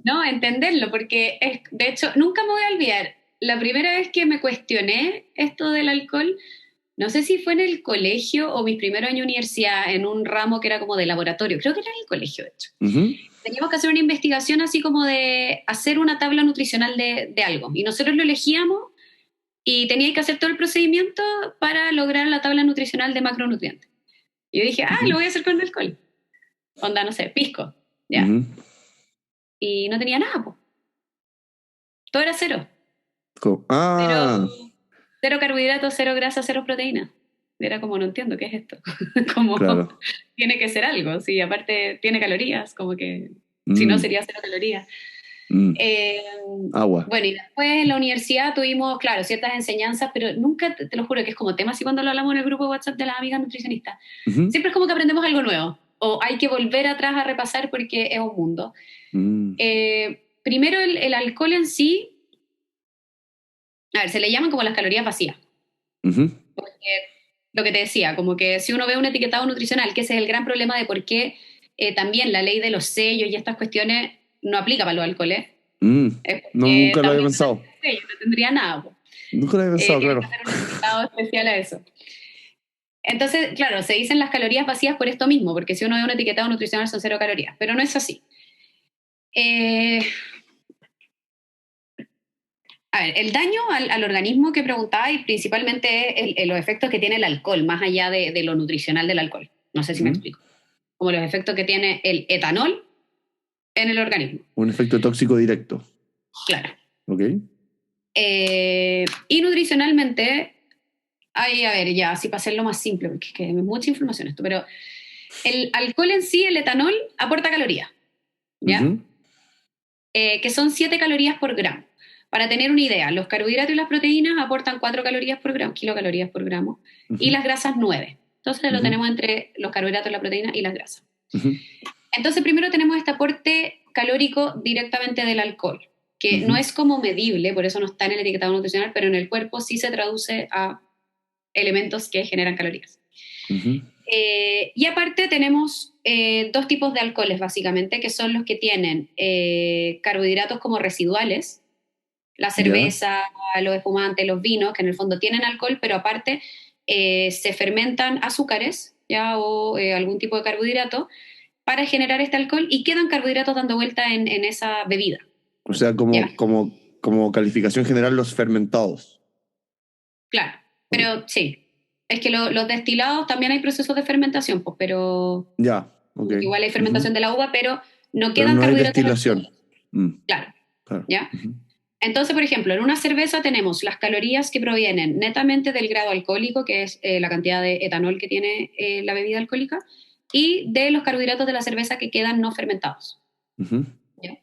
No, entenderlo, porque de hecho, nunca me voy a olvidar. La primera vez que me cuestioné esto del alcohol, no sé si fue en el colegio o mis primeros años de universidad, en un ramo que era como de laboratorio. Creo que era en el colegio, de hecho. Ujú, Teníamos que hacer una investigación así como de hacer una tabla nutricional de algo. Y nosotros lo elegíamos y tenía que hacer todo el procedimiento para lograr la tabla nutricional de macronutrientes. Y yo dije, ujú, lo voy a hacer con alcohol. Onda, no sé, pisco. Ya. ujú. Y no tenía nada, pues. Todo era cero. Cero, Ah, cero carbohidratos, cero grasa, cero proteína. Era como, no entiendo, ¿qué es esto? Como, claro. tiene que ser algo, sí, aparte tiene calorías, como que, si no Mm, sería cero calorías. mm. Eh, Agua. bueno, y después en la universidad tuvimos, claro, ciertas enseñanzas, pero nunca, te lo juro, que es como tema así cuando lo hablamos en el grupo de WhatsApp de las amigas nutricionistas. Ujú, Siempre es como que aprendemos algo nuevo, o hay que volver atrás a repasar porque es un mundo. mm, Primero, el alcohol en sí, a ver, se le llaman como las calorías vacías. ujú, Lo que te decía, como que si uno ve un etiquetado nutricional, que ese es el gran problema de por qué también la ley de los sellos y estas cuestiones no aplica para los alcoholes, mm. es No, porque nunca lo había también no pensado. tendría sello, no tendría nada. Po. Nunca lo había pensado, Tienen claro. que hacer un etiquetado especial a eso. Entonces, claro, se dicen las calorías vacías por esto mismo, porque si uno ve un etiquetado nutricional son cero calorías, pero no es así. Eh, a ver, el daño al organismo que preguntaba y principalmente es los efectos que tiene el alcohol, más allá de lo nutricional del alcohol. No sé si me Ujú. explico. Como los efectos que tiene el etanol en el organismo. Un efecto tóxico directo. Claro. ¿Ok? Y nutricionalmente, a ver, ya, así para hacerlo más simple, porque es que es mucha información esto, pero el alcohol en sí, el etanol, aporta calorías, ¿ya? Ujú, Que son 7 calorías por gramo. Para tener una idea, los carbohidratos y las proteínas aportan 4 calorías por gramo, kilocalorías por gramo, y ujú, las grasas 9. Entonces lo ujú, tenemos entre los carbohidratos, la proteína y las grasas. ujú, Entonces primero tenemos este aporte calórico directamente del alcohol, que no ujú, es como medible, por eso no está en el etiquetado nutricional, pero en el cuerpo sí se traduce a elementos que generan calorías. ujú, Y aparte tenemos dos tipos de alcoholes, básicamente, que son los que tienen carbohidratos como residuales, la ya. cerveza, los espumantes, los vinos, que en el fondo tienen alcohol, pero aparte se fermentan azúcares, ¿ya? O algún tipo de carbohidrato para generar este alcohol y quedan carbohidratos dando vuelta en esa bebida, O sea, ¿ya? como calificación general, los fermentados. Claro, Ok. pero sí, es que los destilados también hay procesos de fermentación, pues, pero Ya, ok. igual hay Ujú. fermentación de la uva, pero no Pero quedan no hay carbohidratos destilación. residuales, Mm, claro, claro. ¿ya? Ujú, Entonces, por ejemplo, en una cerveza tenemos las calorías que provienen netamente del grado alcohólico, que es la cantidad de etanol que tiene la bebida alcohólica, y de los carbohidratos de la cerveza que quedan no fermentados, ujú, ¿ya?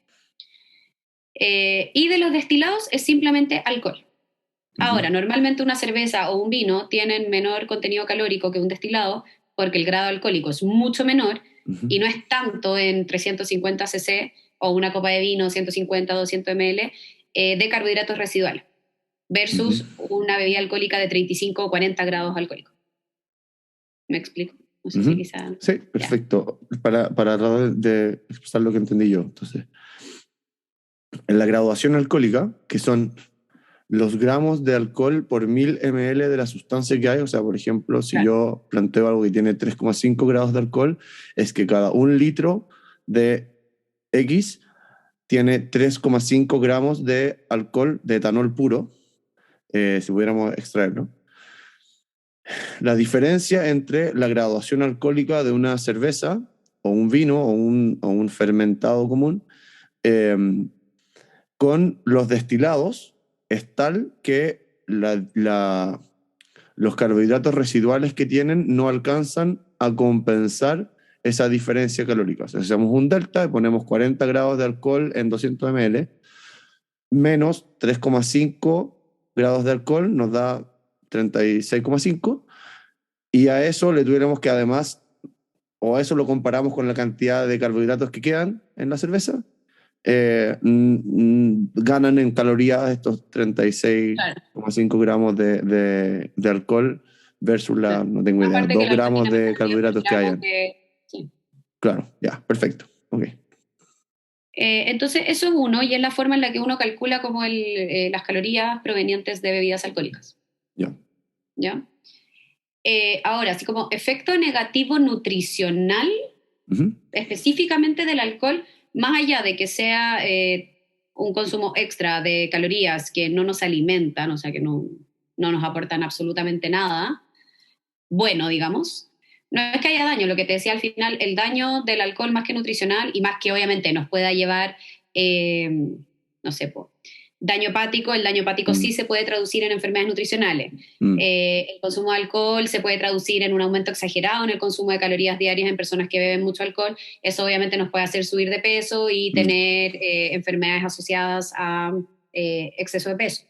Y de los destilados es simplemente alcohol. ujú, Ahora, normalmente una cerveza o un vino tienen menor contenido calórico que un destilado porque el grado alcohólico es mucho menor ujú, y no es tanto en 350 cc o una copa de vino 150, 200 ml, de carbohidratos residuales versus una bebida alcohólica de 35 o 40 grados alcohólicos. ¿Me explico? No sé si quizá... Sí, perfecto. Para tratar de expresar lo que entendí yo. Entonces, en la graduación alcohólica, que son los gramos de alcohol por 1000 ml de la sustancia que hay, o sea, por ejemplo, si yo planteo algo que tiene 3,5 grados de alcohol, es que cada 1 litro de X tiene 3,5 gramos de alcohol, de etanol puro, si pudiéramos extraerlo. La diferencia entre la graduación alcohólica de una cerveza o un vino o un fermentado común con los destilados es tal que los carbohidratos residuales que tienen no alcanzan a compensar esa diferencia calórica. O sea, si hacemos un delta y ponemos 40 grados de alcohol en 200 ml, menos 3,5 grados de alcohol nos da 36,5, y a eso le tuviéramos que además, o a eso lo comparamos con la cantidad de carbohidratos que quedan en la cerveza, ganan en calorías estos 36,5 gramos de alcohol versus no tengo idea, Aparte que 2 el alcohol gramos tiene de menos carbohidratos que hayan. Sí. Claro, ya, perfecto. Ok. Entonces, eso es uno, y es la forma en la que uno calcula como las calorías provenientes de bebidas alcohólicas. Ya. ¿Ya? Ahora, así como efecto negativo nutricional, específicamente del alcohol, más allá de que sea un consumo extra de calorías que no nos alimentan, o sea, que no nos aportan absolutamente nada, bueno, digamos, no es que haya daño, lo que te decía al final, el daño del alcohol más que nutricional y más que obviamente nos pueda llevar, no sé, daño hepático, el daño hepático sí se puede traducir en enfermedades nutricionales. El consumo de alcohol se puede traducir en un aumento exagerado en el consumo de calorías diarias en personas que beben mucho alcohol. Eso obviamente nos puede hacer subir de peso y tener enfermedades asociadas a exceso de peso.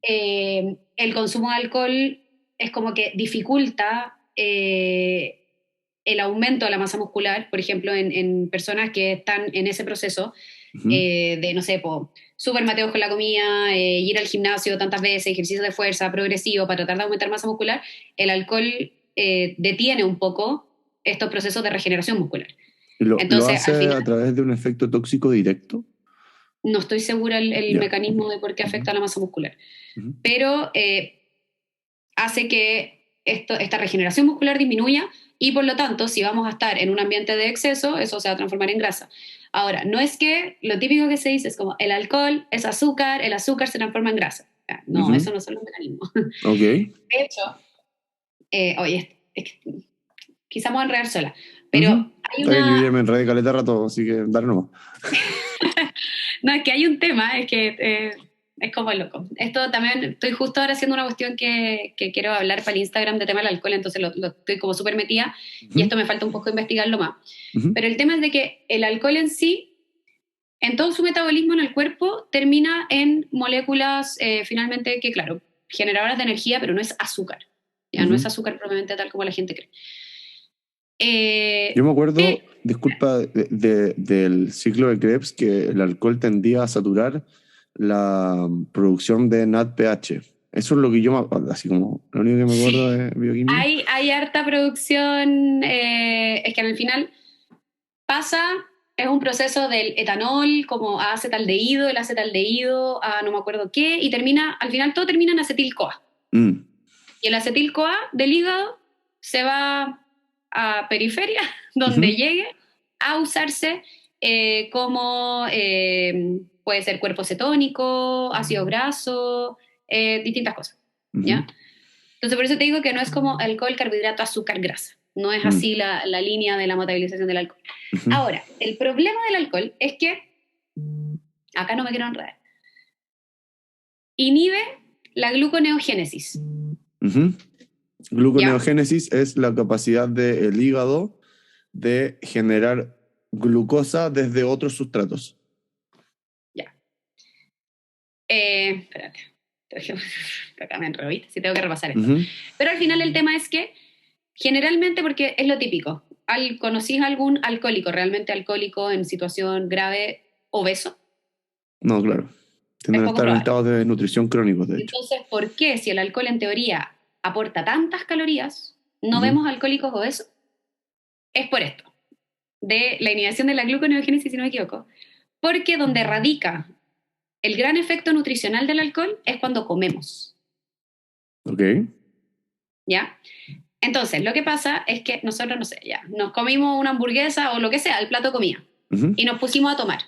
El consumo de alcohol es como que dificulta el aumento de la masa muscular, por ejemplo, en personas que están en ese proceso de, no sé, súper mateos con la comida, ir al gimnasio tantas veces, ejercicio de fuerza progresivo para tratar de aumentar masa muscular. El alcohol detiene un poco estos procesos de regeneración muscular. ¿Lo hace al final, a través de un efecto tóxico directo? no estoy segura el mecanismo de por qué afecta a la masa muscular, pero hace que esta regeneración muscular disminuya, y por lo tanto, si vamos a estar en un ambiente de exceso, eso se va a transformar en grasa. Ahora, no es que lo típico que se dice es como el alcohol es azúcar, el azúcar se transforma en grasa. No, eso no son los mecanismos. Ok. De hecho, oye, quizá me voy a enredar sola, pero hay Está bien, yo ya una... me enredé caleta rato, así que dale nomás. No, es que hay un tema, es que es como loco. Esto también, estoy justo ahora haciendo una cuestión que quiero hablar para el Instagram de tema del alcohol, entonces lo estoy como súper metida, y esto me falta un poco investigarlo más. Pero el tema es de que el alcohol en sí, en todo su metabolismo en el cuerpo, termina en moléculas finalmente que, claro, generadoras de energía, pero no es azúcar. Ya no es azúcar propiamente tal como la gente cree. Yo me acuerdo, disculpa, del ciclo de Krebs, que el alcohol tendía a saturar la producción de NADPH. Eso es lo que yo me acuerdo, así como lo único que me acuerdo de bioquímica. Hay harta producción, es que al final pasa, es un proceso del etanol como a acetaldehído, el acetaldehído a no me acuerdo qué, y termina, al final todo termina en acetil-CoA. Y el acetil-CoA del hígado se va a periferia, donde llegue, a usarse como puede ser cuerpo cetónico, ácido graso, distintas cosas. ¿Ya? Entonces, por eso te digo que no es como alcohol, carbohidrato, azúcar, grasa. No es así la línea de la metabolización del alcohol. Ahora, el problema del alcohol es que, acá no me quiero enredar, inhibe la gluconeogénesis. Gluconeogénesis es la capacidad del hígado de generar glucosa desde otros sustratos. Ya. Espérate. Acá me enredé, si tengo que repasar esto. Pero al final el tema es que, generalmente, porque es lo típico, ¿conocís algún alcohólico, realmente alcohólico en situación grave, obeso? No, claro. Tienden a poco estar en probable. estados de desnutrición crónicos, de hecho. Entonces, ¿por qué si el alcohol en teoría aporta tantas calorías, no Ujú. vemos alcohólicos obesos? Es por esto, de la inhibición de la gluconeogénesis, si no me equivoco. Porque donde radica el gran efecto nutricional del alcohol es cuando comemos, Ok. ¿ya? Entonces, lo que pasa es que nosotros, no sé, ya, nos comimos una hamburguesa o lo que sea, el plato de comida, Ujú. y nos pusimos a tomar.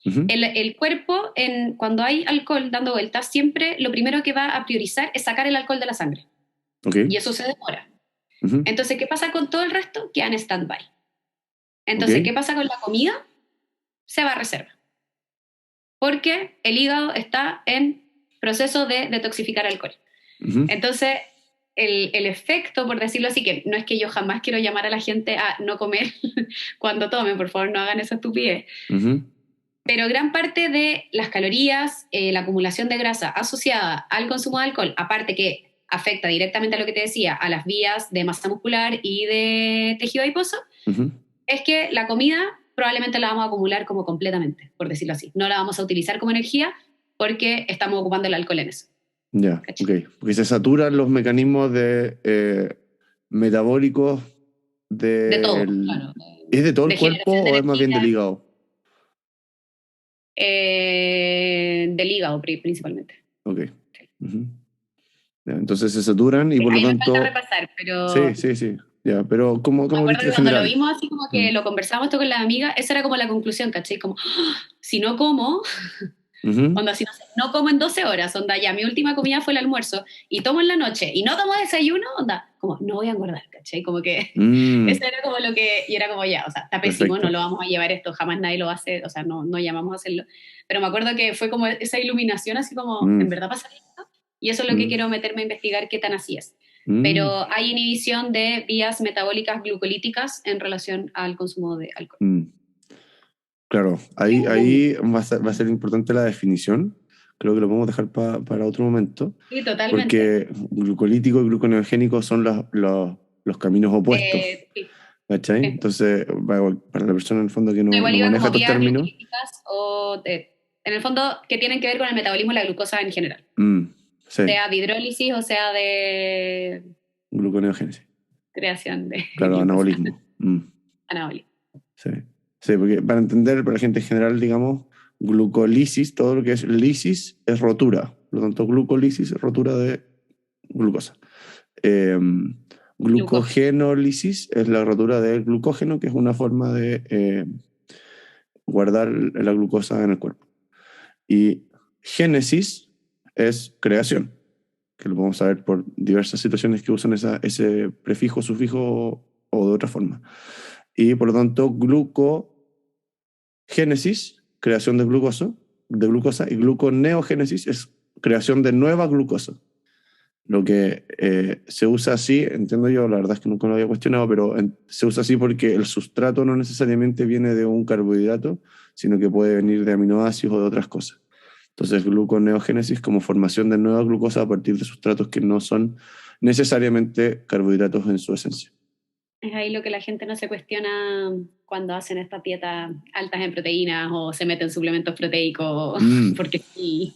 Ujú. El cuerpo, cuando hay alcohol dando vueltas, siempre lo primero que va a priorizar es sacar el alcohol de la sangre. Ok. Y eso se demora. Ujú. Entonces, ¿qué pasa con todo el resto? Queda en stand-by. Ok. Entonces, ¿qué pasa con la comida? Se va a reserva. Porque el hígado está en proceso de detoxificar alcohol. Ujú. Entonces, el efecto, por decirlo así, que no es que yo jamás quiero llamar a la gente a no comer cuando tomen, por favor no hagan esa estupidez, Ujú. pero gran parte de las calorías, la acumulación de grasa asociada al consumo de alcohol, aparte que afecta directamente a lo que te decía, a las vías de masa muscular y de tejido adiposo, Ujú. es que la comida probablemente la vamos a acumular como completamente, por decirlo así. No la vamos a utilizar como energía porque estamos ocupando el alcohol en eso. Ya, ¿Cachai? ok. Porque se saturan los mecanismos de metabólicos De todo, del... claro. ¿Es de todo el De cuerpo generación de o es más bien del energía, hígado? del hígado principalmente. Ok. Ujú. Ya, entonces se saturan y por lo Ahí me falta tanto... repasar, pero Sí, sí, sí. Ya, pero me como acuerdo crítica que cuando lo general. vimos así como Mm. que lo conversamos esto con las amigas, esa era como la conclusión, ¿cachai? Como, ¡ah! Si no como, Ujú. onda, si no, no como en 12 horas, onda, ya mi última comida fue el almuerzo y tomo en la noche y no tomo desayuno, onda, como, no voy a engordar, ¿cachai? Como que Mm. eso era como lo que, y era como ya, o sea, está pésimo, no Perfecto. lo vamos a llevar esto, jamás nadie lo va a hacer, o sea, no, no llamamos a hacerlo, pero me acuerdo que fue como esa iluminación así como, ¿en Mm. verdad pasa esto? Y eso es lo que Mm. quiero meterme a investigar qué tan así es. Mm. Pero hay inhibición de vías metabólicas glucolíticas en relación al consumo de alcohol. Mm. Claro, Es ahí, un mundo. ahí va a ser importante la definición. Creo que lo podemos dejar para otro momento, Sí, totalmente. porque glucolítico y gluconeogénico son los caminos opuestos, Sí, ¿cachai? sí. Entonces, para la persona en el fondo que No, no igual iba maneja como estos vías términos, glucolíticas o, en el fondo, que tienen que ver con el metabolismo de la glucosa en general. sí, Sea de hidrólisis o sea de gluconeogénesis, creación de claro, glucosa anabolismo. anabólica. Sí. Sí, porque para entender, para la gente en general, digamos, glucolisis, todo lo que es lisis es rotura. Por lo tanto, glucolisis es rotura de glucosa. Eh, Glucógeno. Glucogenólisis es la rotura del glucógeno, que es una forma de guardar la glucosa en el cuerpo. Y génesis es creación, que lo podemos saber por diversas situaciones que usan ese prefijo, sufijo o de otra forma. Y por lo tanto, glucogénesis, creación de glucosa, y gluconeogénesis es creación de nueva glucosa. Lo que se usa así, entiendo yo, la verdad es que nunca lo había cuestionado, pero se usa así porque el sustrato no necesariamente viene de un carbohidrato, sino que puede venir de aminoácidos o de otras cosas. Entonces, gluconeogénesis como formación de nueva glucosa a partir de sustratos que no son necesariamente carbohidratos en su esencia. Es ahí lo que la gente no se cuestiona cuando hacen estas dietas altas en proteínas o se meten suplementos proteicos, Mm, porque sí,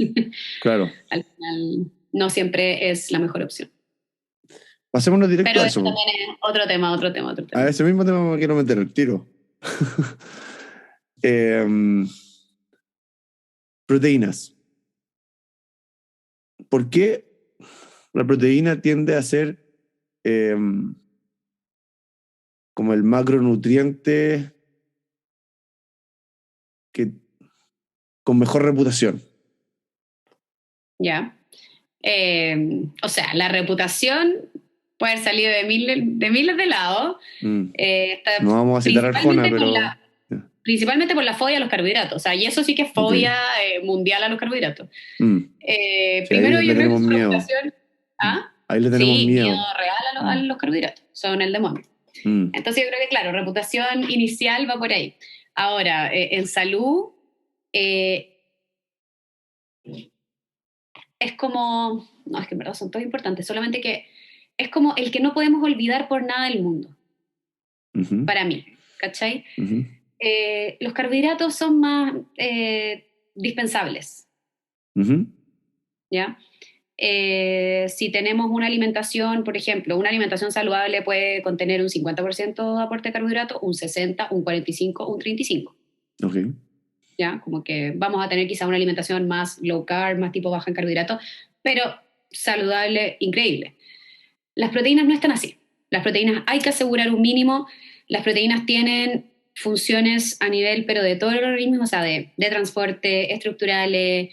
claro. al final no siempre es la mejor opción. Pasémonos directo Pero a eso eso. también es otro tema, otro tema, otro A tema. ese mismo tema me quiero meter el tiro. Em, Proteínas. ¿Por qué la proteína tiende a ser como el macronutriente que, con mejor reputación? ¿Ya? O sea, la reputación puede haber salido de miles de lados, Mm. está No vamos a citar a Arjona, pero... ya. principalmente por la fobia a los carbohidratos. O sea, y eso sí que es Ok. fobia mundial a los carbohidratos. Mm. Sí, ahí Primero, le yo creo que tenemos su miedo. reputación. Mm. ¿Ah? Ahí le tenemos Sí, miedo miedo. real a Mm. los carbohidratos. Son el demonio. Mm. Entonces, yo creo que, claro, reputación inicial va por ahí. Ahora, en salud, eh, es como. No, es que en verdad son todos importantes, solamente que es como el que no podemos olvidar por nada del mundo, Ujú. para mí, ¿cachai? Ujú. Los carbohidratos son más dispensables, Ujú. ¿ya? Si tenemos una alimentación, por ejemplo, una alimentación saludable puede contener un 50% de aporte de carbohidratos, un 60%, un 45%, un 35%. Ok. ¿Ya? Como que vamos a tener quizá una alimentación más low carb, más tipo baja en carbohidratos, pero saludable, increíble. Las proteínas no están así. Las proteínas hay que asegurar un mínimo. Las proteínas tienen funciones a nivel, pero de todo el organismo, o sea, de transporte, estructurales,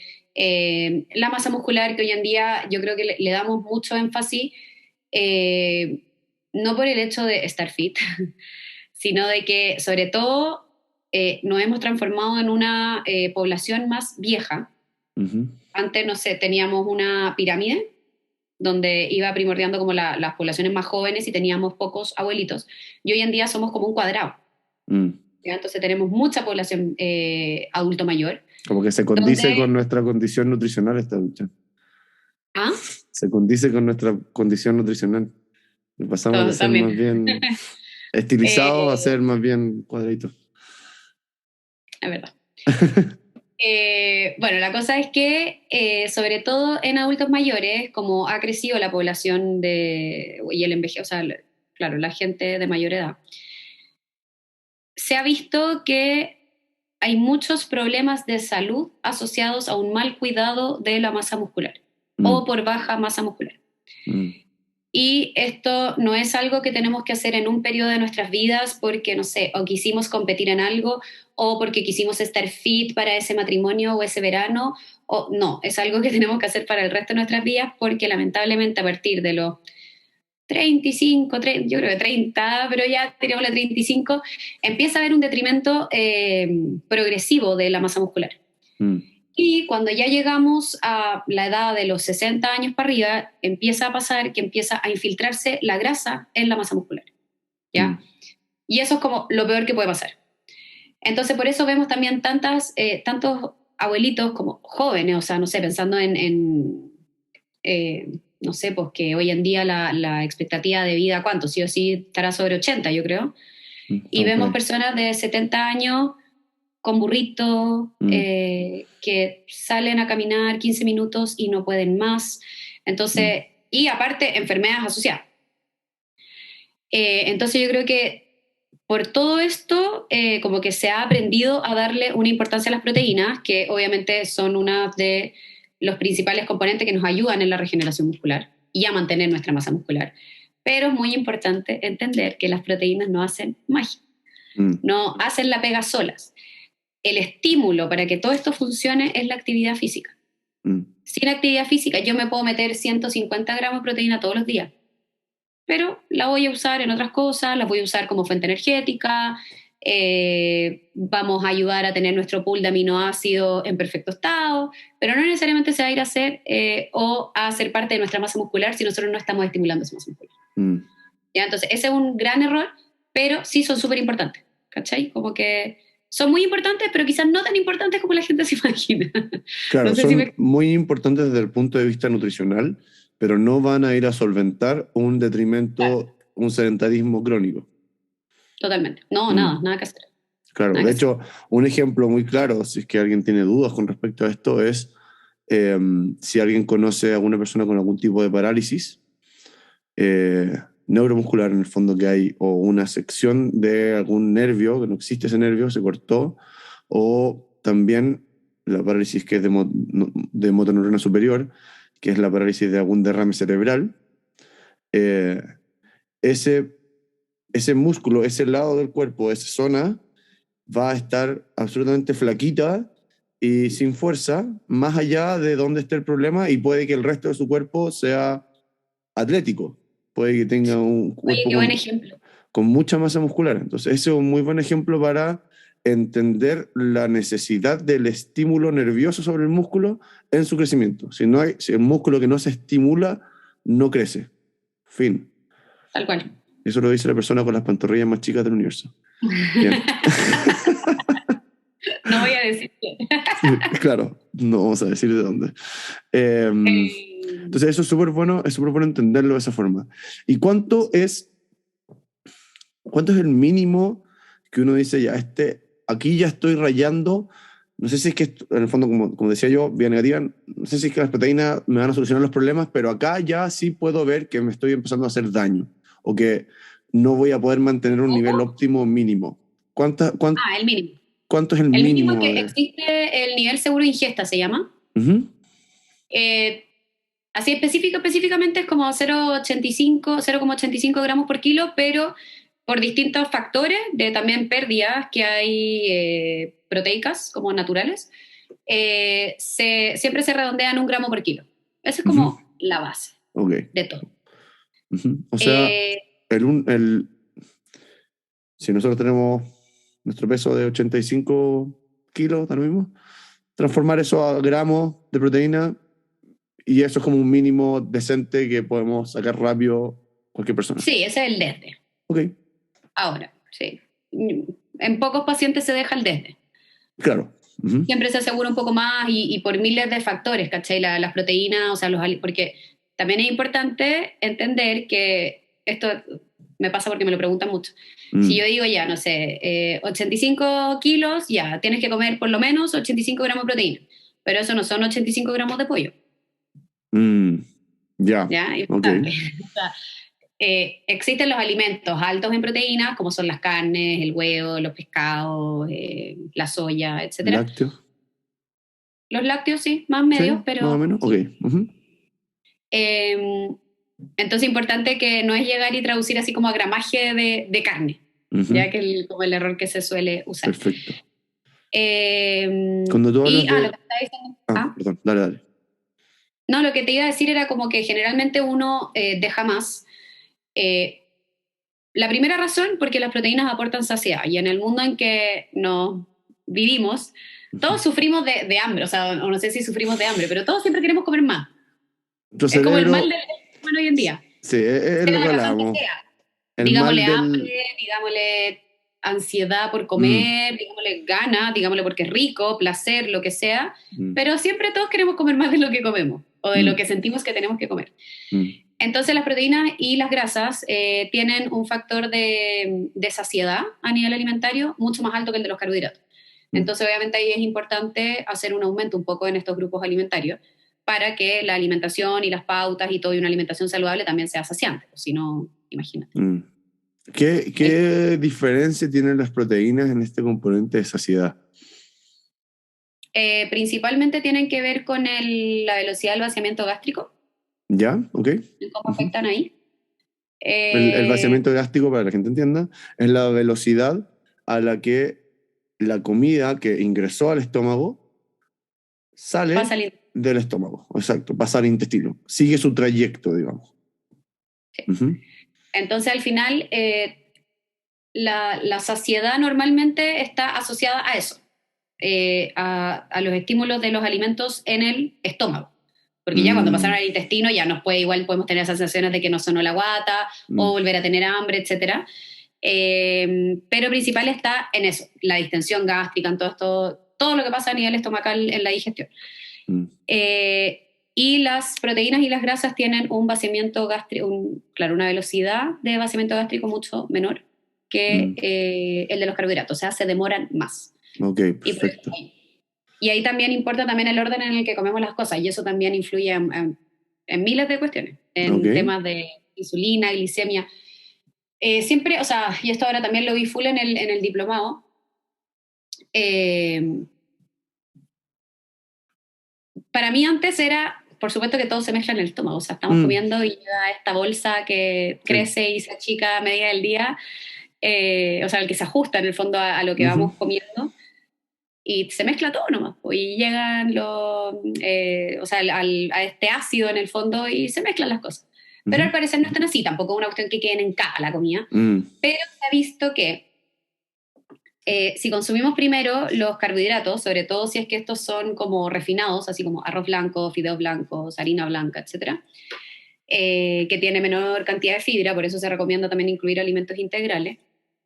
la masa muscular, que hoy en día yo creo que le damos mucho énfasis, eh, no por el hecho de estar fit, sino de que sobre todo nos hemos transformado en una población más vieja. Ujú. Antes, no sé, teníamos una pirámide donde iba primordiando como las poblaciones más jóvenes y teníamos pocos abuelitos. Y hoy en día somos como un cuadrado. Mm. ¿Ya? Entonces tenemos mucha población adulto mayor, Como que se condice con donde... nuestra condición nutricional esta lucha. ¿Ah? Se condice con nuestra condición nutricional. Y pasamos de ser También. más bien estilizados a ser más bien cuadraditos. Es verdad. Bueno, la cosa es que, sobre todo en adultos mayores, como ha crecido la población y el envejecido, o sea, claro, la gente de mayor edad, se ha visto que hay muchos problemas de salud asociados a un mal cuidado de la masa muscular o Mm. por baja masa muscular. Mm. Y esto no es algo que tenemos que hacer en un periodo de nuestras vidas porque, no sé, o quisimos competir en algo o porque quisimos estar fit para ese matrimonio o ese verano, o no, es algo que tenemos que hacer para el resto de nuestras vidas porque lamentablemente a partir de los 35, 30, yo creo que 30, pero ya tenemos la 35, empieza a haber un detrimento progresivo de la masa muscular. Mm. Y cuando ya llegamos a la edad de los 60 años para arriba, empieza a pasar que empieza a infiltrarse la grasa en la masa muscular, Mm. ¿ya? Y eso es como lo peor que puede pasar. Entonces, por eso vemos también tantos abuelitos como jóvenes, o sea, no sé, pensando no sé, pues que hoy en día la expectativa de vida, ¿cuánto? Sí o sí estará sobre 80, yo creo. Mm. Y Estamos por vemos ahí. personas de 70 años con burritos, Mm. que salen a caminar 15 minutos y no pueden más. Mm. Entonces, y aparte, enfermedades asociadas. Entonces yo creo que por todo esto, como que se ha aprendido a darle una importancia a las proteínas, que obviamente son una de los principales componentes que nos ayudan en la regeneración muscular y a mantener nuestra masa muscular. Pero es muy importante entender que las proteínas no hacen magia, Mm. no hacen la pega solas. El estímulo para que todo esto funcione es la actividad física. Mm. Sin actividad física yo me puedo meter 150 gramos de proteína todos los días, pero la voy a usar en otras cosas, la voy a usar como fuente energética, vamos a ayudar a tener nuestro pool de aminoácidos en perfecto estado, pero no necesariamente se va a ir a hacer o a ser parte de nuestra masa muscular si nosotros no estamos estimulando esa masa muscular. Mm. ¿Ya? Entonces, ese es un gran error, pero sí son súper importantes, ¿cachai? Como que son muy importantes, pero quizás no tan importantes como la gente se imagina. No Claro, sé si son me... muy importantes desde el punto de vista nutricional, pero no van a ir a solventar un Claro, detrimento, un sedentarismo crónico. totalmente. No, Mm. nada, nada que hacer. Claro, Nada de que hacer. hecho, un ejemplo muy claro, si es que alguien tiene dudas con respecto a esto, es eh, si alguien conoce a alguna persona con algún tipo de parálisis neuromuscular en el fondo que hay, o una sección de algún nervio, que no existe ese nervio, se cortó, o también la parálisis que es de motoneurona superior, que es la parálisis de algún derrame cerebral, eh, ese, ese músculo, ese lado del cuerpo, esa zona, va a estar absolutamente flaquita y sin fuerza, más allá de donde esté el problema, y puede que el resto de su cuerpo sea atlético, puede que tenga un Oye, cuerpo qué buen ejemplo. con mucha masa muscular. Entonces, ese es un muy buen ejemplo para entender la necesidad del estímulo nervioso sobre el músculo en su crecimiento. Si el músculo que no se estimula, no crece. Fin. Tal cual. Eso lo dice la persona con las pantorrillas más chicas del universo. Bien. No voy a decir qué. Claro, no vamos a decir de dónde. Entonces, eso es súper bueno entenderlo de esa forma. ¿Y cuánto es el mínimo que uno dice, ya, aquí ya estoy rayando no sé si es que, en el fondo, como decía yo, vía negativa, no sé si es que las proteínas me van a solucionar los problemas, pero acá ya sí puedo ver que me estoy empezando a hacer daño o que no voy a poder mantener un nivel ¿Cómo? óptimo mínimo. El mínimo. ¿Cuánto es el El mínimo mínimo que de...? existe, el nivel seguro de ingesta se llama. Ujú. Eh, Así específicamente es como 0,85 gramos por kilo, pero por distintos factores de también pérdidas que hay proteicas como naturales, siempre se redondea en 1 gramo por kilo. Esa es Ujú. como la base Ok. de todo. Ujú. O sea, Eh, si nosotros tenemos nuestro peso de 85 kilos, ¿da lo mismo? Transformar eso a gramos de proteína y eso es como un mínimo decente que podemos sacar rápido cualquier persona. sí, ese es el desde. Ok, Ahora, sí. En pocos pacientes se deja el desde. claro. Ujú. Siempre se asegura un poco más y por miles de factores, ¿cachai? Las proteínas, o sea, porque también es importante entender que esto me pasa porque me lo preguntan mucho. Si yo Mm. digo ya, no sé, 85 kilos, ya, tienes que comer por lo menos 85 gramos de proteína, pero eso no son 85 gramos de pollo, Mm. Ya, ¿ya? ok. Importante. O sea, existen los alimentos altos en proteínas, como son las carnes, el huevo, los pescados, la soya, etcétera. Lácteos. Los lácteos sí, más medios, Sí, más pero o menos. Ok. sí. Ujú. Eh, entonces, importante que no es llegar y traducir así como a gramaje de carne, Ujú. ya que como el error que se suele usar. Perfecto. Cuando tú hablas Lo de... que te estaba diciendo, Ah, perdón, dale, dale. no, lo que te iba a decir era como que generalmente uno deja más. Eh, la primera razón, porque las proteínas aportan saciedad, y en el mundo en que nos vivimos, Ujú. todos sufrimos de hambre, o sea, o no sé si sufrimos de hambre, pero todos siempre queremos comer más. Tu Es como el mal cerebro, del ser humano hoy en día, sí, es sea lo que la razón que hablábamos. sea. El mal Digámosle del... hambre, digámosle ansiedad por Mm, comer, digámosle ganas, digámosle porque es rico, placer, lo que sea, mm, pero siempre todos queremos comer más de lo que comemos o de lo mm, que sentimos que tenemos que comer. mm, Entonces las proteínas y las grasas tienen un factor de saciedad a nivel alimentario mucho más alto que el de los carbohidratos. mm. Entonces obviamente ahí es importante hacer un aumento un poco en estos grupos alimentarios para que la alimentación y las pautas y todo y una alimentación saludable también sea saciante, si no, imagínate. Mm. ¿Qué diferencia tienen las proteínas en este componente de saciedad? Principalmente tienen que ver con la velocidad del vaciamiento gástrico, ¿Ya? ¿Ok? cómo Ujú. afectan ahí. El Eh, vaciamiento gástrico, para que la gente entienda, es la velocidad a la que la comida que ingresó al estómago Va sale saliendo. del estómago. Exacto, pasa al intestino. Sigue su trayecto, digamos. Ujú. Entonces, al final, la saciedad normalmente está asociada a eso, a los estímulos de los alimentos en el estómago. Porque ya cuando pasaron Mm, al intestino ya igual podemos tener sensaciones de que nos sonó la guata o mm, volver a tener hambre, etcétera. Pero principal está en eso, la distensión gástrica, en todo esto, todo lo que pasa a nivel estomacal en la digestión. mm, Y las proteínas y las grasas tienen un vaciamiento gástrico, claro, una velocidad de vaciamiento gástrico mucho menor que mm. el de los carbohidratos, o sea, se demoran más. Ok, Y, perfecto. y ahí también importa también el orden en el que comemos las cosas, y eso también influye en miles de cuestiones, Ok. en temas de insulina, glicemia. Siempre, o sea, y esto ahora también lo vi full en el diplomado, eh, para mí antes era, por supuesto que todo se mezcla en el estómago, o sea, estamos Mm, comiendo y llega esta bolsa que sí. crece y se achica a medida del día, o sea, el que se ajusta en el fondo a lo que Ujú, vamos comiendo, y se mezcla todo nomás, pues, y llegan o sea, a este ácido en el fondo y se mezclan las cosas. Pero ujú, al parecer no están así, tampoco es una cuestión que queden en cada la comida, mm, pero se ha visto que si consumimos primero los carbohidratos, sobre todo si es que estos son como refinados, así como arroz blanco, fideos blancos, harina blanca, etcétera, que tiene menor cantidad de fibra, por eso se recomienda también incluir alimentos integrales,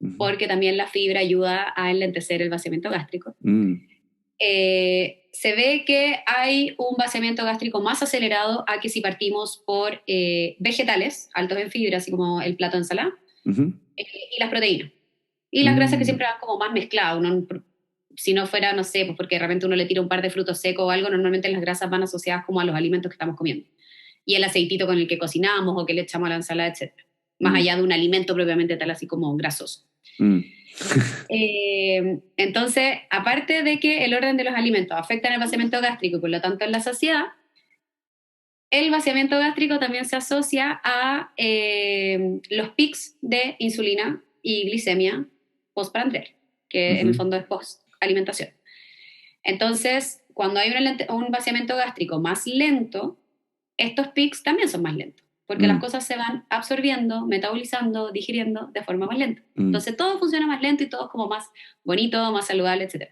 ujú, porque también la fibra ayuda a enlentecer el vaciamiento gástrico. mm, Se ve que hay un vaciamiento gástrico más acelerado a que si partimos por vegetales altos en fibra, así como el plato de ensalada, ujú, y las proteínas. Y las grasas que mm. siempre van como más mezcladas, uno si no fuera, no sé, pues porque de repente uno le tira un par de frutos secos o algo, normalmente las grasas van asociadas como a los alimentos que estamos comiendo. Y el aceitito con el que cocinamos o que le echamos a la ensalada, etc. Más allá de un alimento propiamente tal, así como grasoso. Mm. Entonces, aparte de que el orden de los alimentos afecta en el vaciamiento gástrico y por lo tanto en la saciedad, el vaciamiento gástrico también se asocia a los pics de insulina y glicemia postprandial, que en el fondo es post-alimentación. Entonces, cuando hay un vaciamiento gástrico más lento, estos pics también son más lentos, porque las cosas se van absorbiendo, metabolizando, digiriendo de forma más lenta. Entonces, todo funciona más lento y todo es como más bonito, más saludable, etc.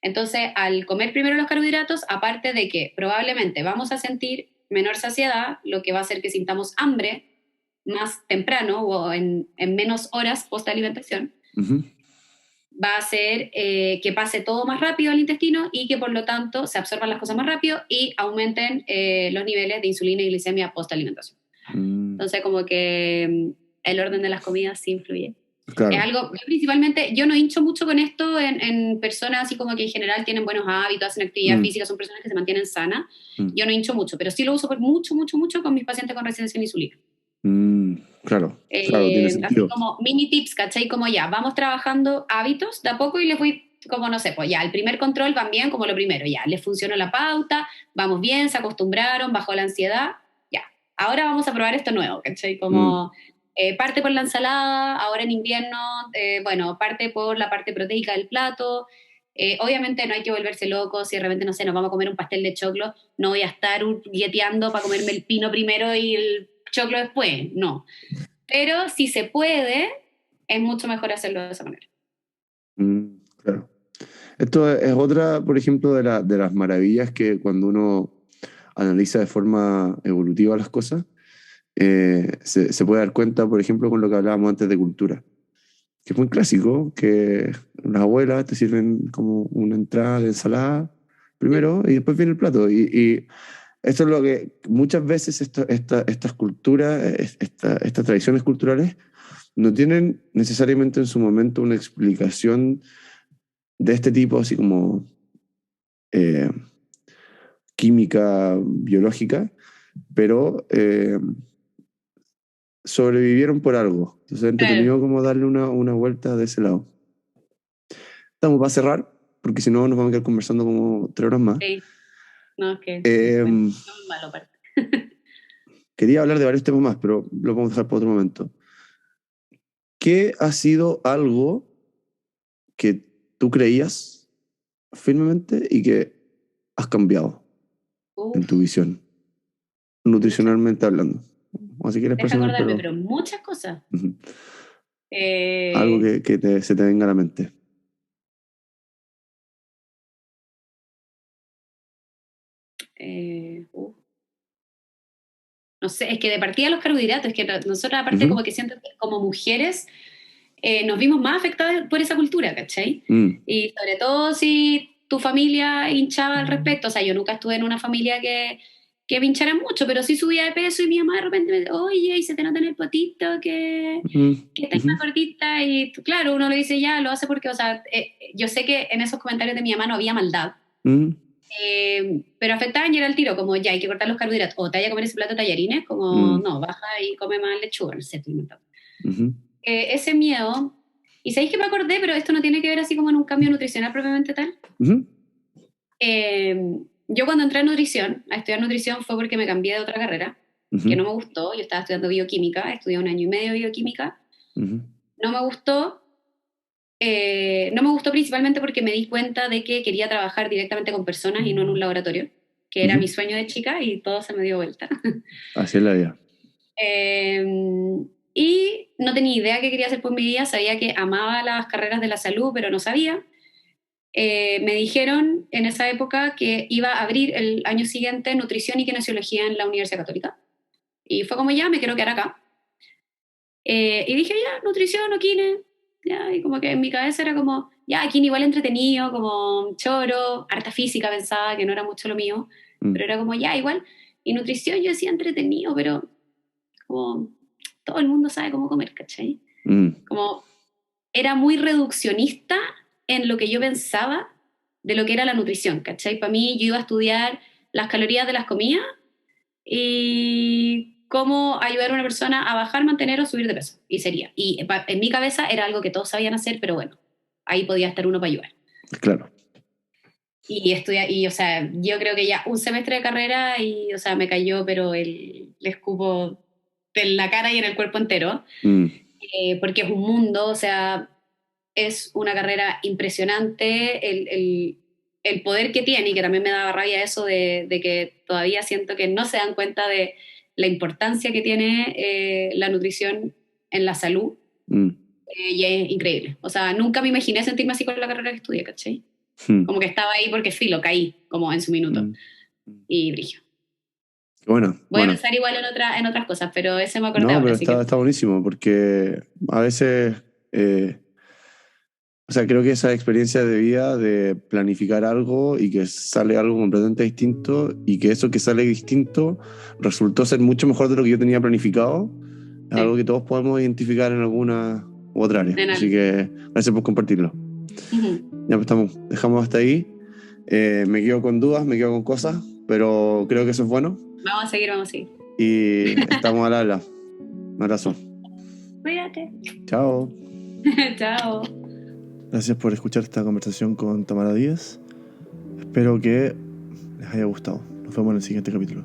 Entonces, al comer primero los carbohidratos, aparte de que probablemente vamos a sentir menor saciedad, lo que va a hacer que sintamos hambre más temprano o en menos horas post-alimentación, va a hacer que pase todo más rápido al intestino y que por lo tanto se absorban las cosas más rápido y aumenten los niveles de insulina y glicemia post-alimentación. Entonces, como que el orden de las comidas sí influye. Claro. Es algo, principalmente, yo no hincho mucho con esto en personas así como que en general tienen buenos hábitos, hacen actividad física, son personas que se mantienen sanas. Yo no hincho mucho, pero sí lo uso por mucho con mis pacientes con resistencia a la insulina. Claro, tiene sentido. Así como mini tips, ¿cachai? Como ya, vamos trabajando hábitos de a poco y les voy, como no sé, pues ya, el primer control van bien como lo primero, ya, les funcionó la pauta, vamos bien, se acostumbraron, bajó la ansiedad, ya. Ahora vamos a probar esto nuevo, ¿cachai? Como parte por la ensalada, ahora en invierno, bueno, parte por la parte proteica del plato. Obviamente no hay que volverse locos, si de repente, no sé, nos vamos a comer un pastel de choclo, no voy a estar dieteando para comerme el pino primero y el choclo después, no. Pero si se puede, es mucho mejor hacerlo de esa manera. Claro. Esto es otra, por ejemplo, de las maravillas que cuando uno analiza de forma evolutiva las cosas, se puede dar cuenta, por ejemplo, con lo que hablábamos antes de cultura, que es muy clásico, que las abuelas te sirven como una entrada de ensalada primero y después viene el plato. Y esto es lo que muchas veces estas culturas, estas tradiciones culturales, no tienen necesariamente en su momento una explicación de este tipo, así como eh, química, biológica, pero sobrevivieron por algo. Entonces es entretenido como darle una vuelta de ese lado. Estamos para cerrar, porque si no nos vamos a quedar conversando como 3 horas más. Sí. No, es que Bueno, no es malo aparte. Quería hablar de varios temas más, pero lo vamos a dejar para otro momento. ¿Qué ha sido algo que tú creías firmemente y que has cambiado en tu visión, nutricionalmente hablando? O si quieres Deja personal, acordarme, pero muchas cosas. Algo que se te venga a la mente. No sé, es que de partida los carbohidratos, es que nosotros aparte como que siento que como mujeres nos vimos más afectadas por esa cultura, ¿cachai? Y sobre todo si tu familia hinchaba al respecto, o sea, yo nunca estuve en una familia que me hincharan mucho, pero sí subía de peso y mi mamá de repente me decía, oye, y se te nota en el potito que estás más gordita, y claro, uno le dice ya, lo hace porque, o sea, yo sé que en esos comentarios de mi mamá no había maldad, pero afectaban y era el tiro, como ya hay que cortar los carbohidratos, o te vaya a comer ese plato de tallarines, como no, baja y come más lechuga, no sé, estoy inventando. Ese miedo, y sabéis que me acordé, pero esto no tiene que ver así como en un cambio nutricional propiamente tal. Yo cuando entré a estudiar nutrición fue porque me cambié de otra carrera, que no me gustó, yo estaba estudiando bioquímica, estudié 1 año y medio de bioquímica, no me gustó. No me gustó principalmente porque me di cuenta de que quería trabajar directamente con personas y no en un laboratorio, que era mi sueño de chica y todo se me dio vuelta. Así es la vida. Y no tenía idea qué quería hacer por mi vida, sabía que amaba las carreras de la salud, pero no sabía. Me dijeron en esa época que iba a abrir el año siguiente nutrición y kinesiología en la Universidad Católica. Y fue como ya, me quiero quedar acá. Y dije ya, nutrición o kine. Ya, y como que en mi cabeza era como, ya, kine igual entretenido, como choro, harta física pensaba que no era mucho lo mío, pero era como ya, igual. Y nutrición yo decía entretenido, pero como todo el mundo sabe cómo comer, ¿cachai? Como era muy reduccionista en lo que yo pensaba de lo que era la nutrición, ¿cachai? Para mí yo iba a estudiar las calorías de las comidas y cómo ayudar a una persona a bajar, mantener o subir de peso. Y sería. Y en mi cabeza era algo que todos sabían hacer, pero bueno, ahí podía estar uno para ayudar. Claro. Y estudiar, y o sea, yo creo que ya un semestre de carrera y, o sea, me cayó, pero el escupo en la cara y en el cuerpo entero, porque es un mundo, o sea, es una carrera impresionante, el poder que tiene, y que también me daba rabia eso de que todavía siento que no se dan cuenta de la importancia que tiene la nutrición en la salud, y es increíble. O sea, nunca me imaginé sentirme así con la carrera que estudié, ¿cachai? Como que estaba ahí porque filo, caí, como en su minuto. Y brillo. Bueno, Voy a pensar igual en otras cosas, pero ese me acordé no, ahora, pero así que... está buenísimo porque a veces, o sea, creo que esa experiencia de vida de planificar algo y que sale algo completamente distinto y que eso que sale distinto resultó ser mucho mejor de lo que yo tenía planificado, es algo que todos podemos identificar en alguna u otra área. Así que gracias por compartirlo. Ya pues dejamos hasta ahí. Me quedo con dudas, me quedo con cosas, pero creo que eso es bueno. Vamos a seguir. Y estamos al habla. Un abrazo. Cuídate. Chao. Chao. Gracias por escuchar esta conversación con Tamara Díaz. Espero que les haya gustado. Nos vemos en el siguiente capítulo.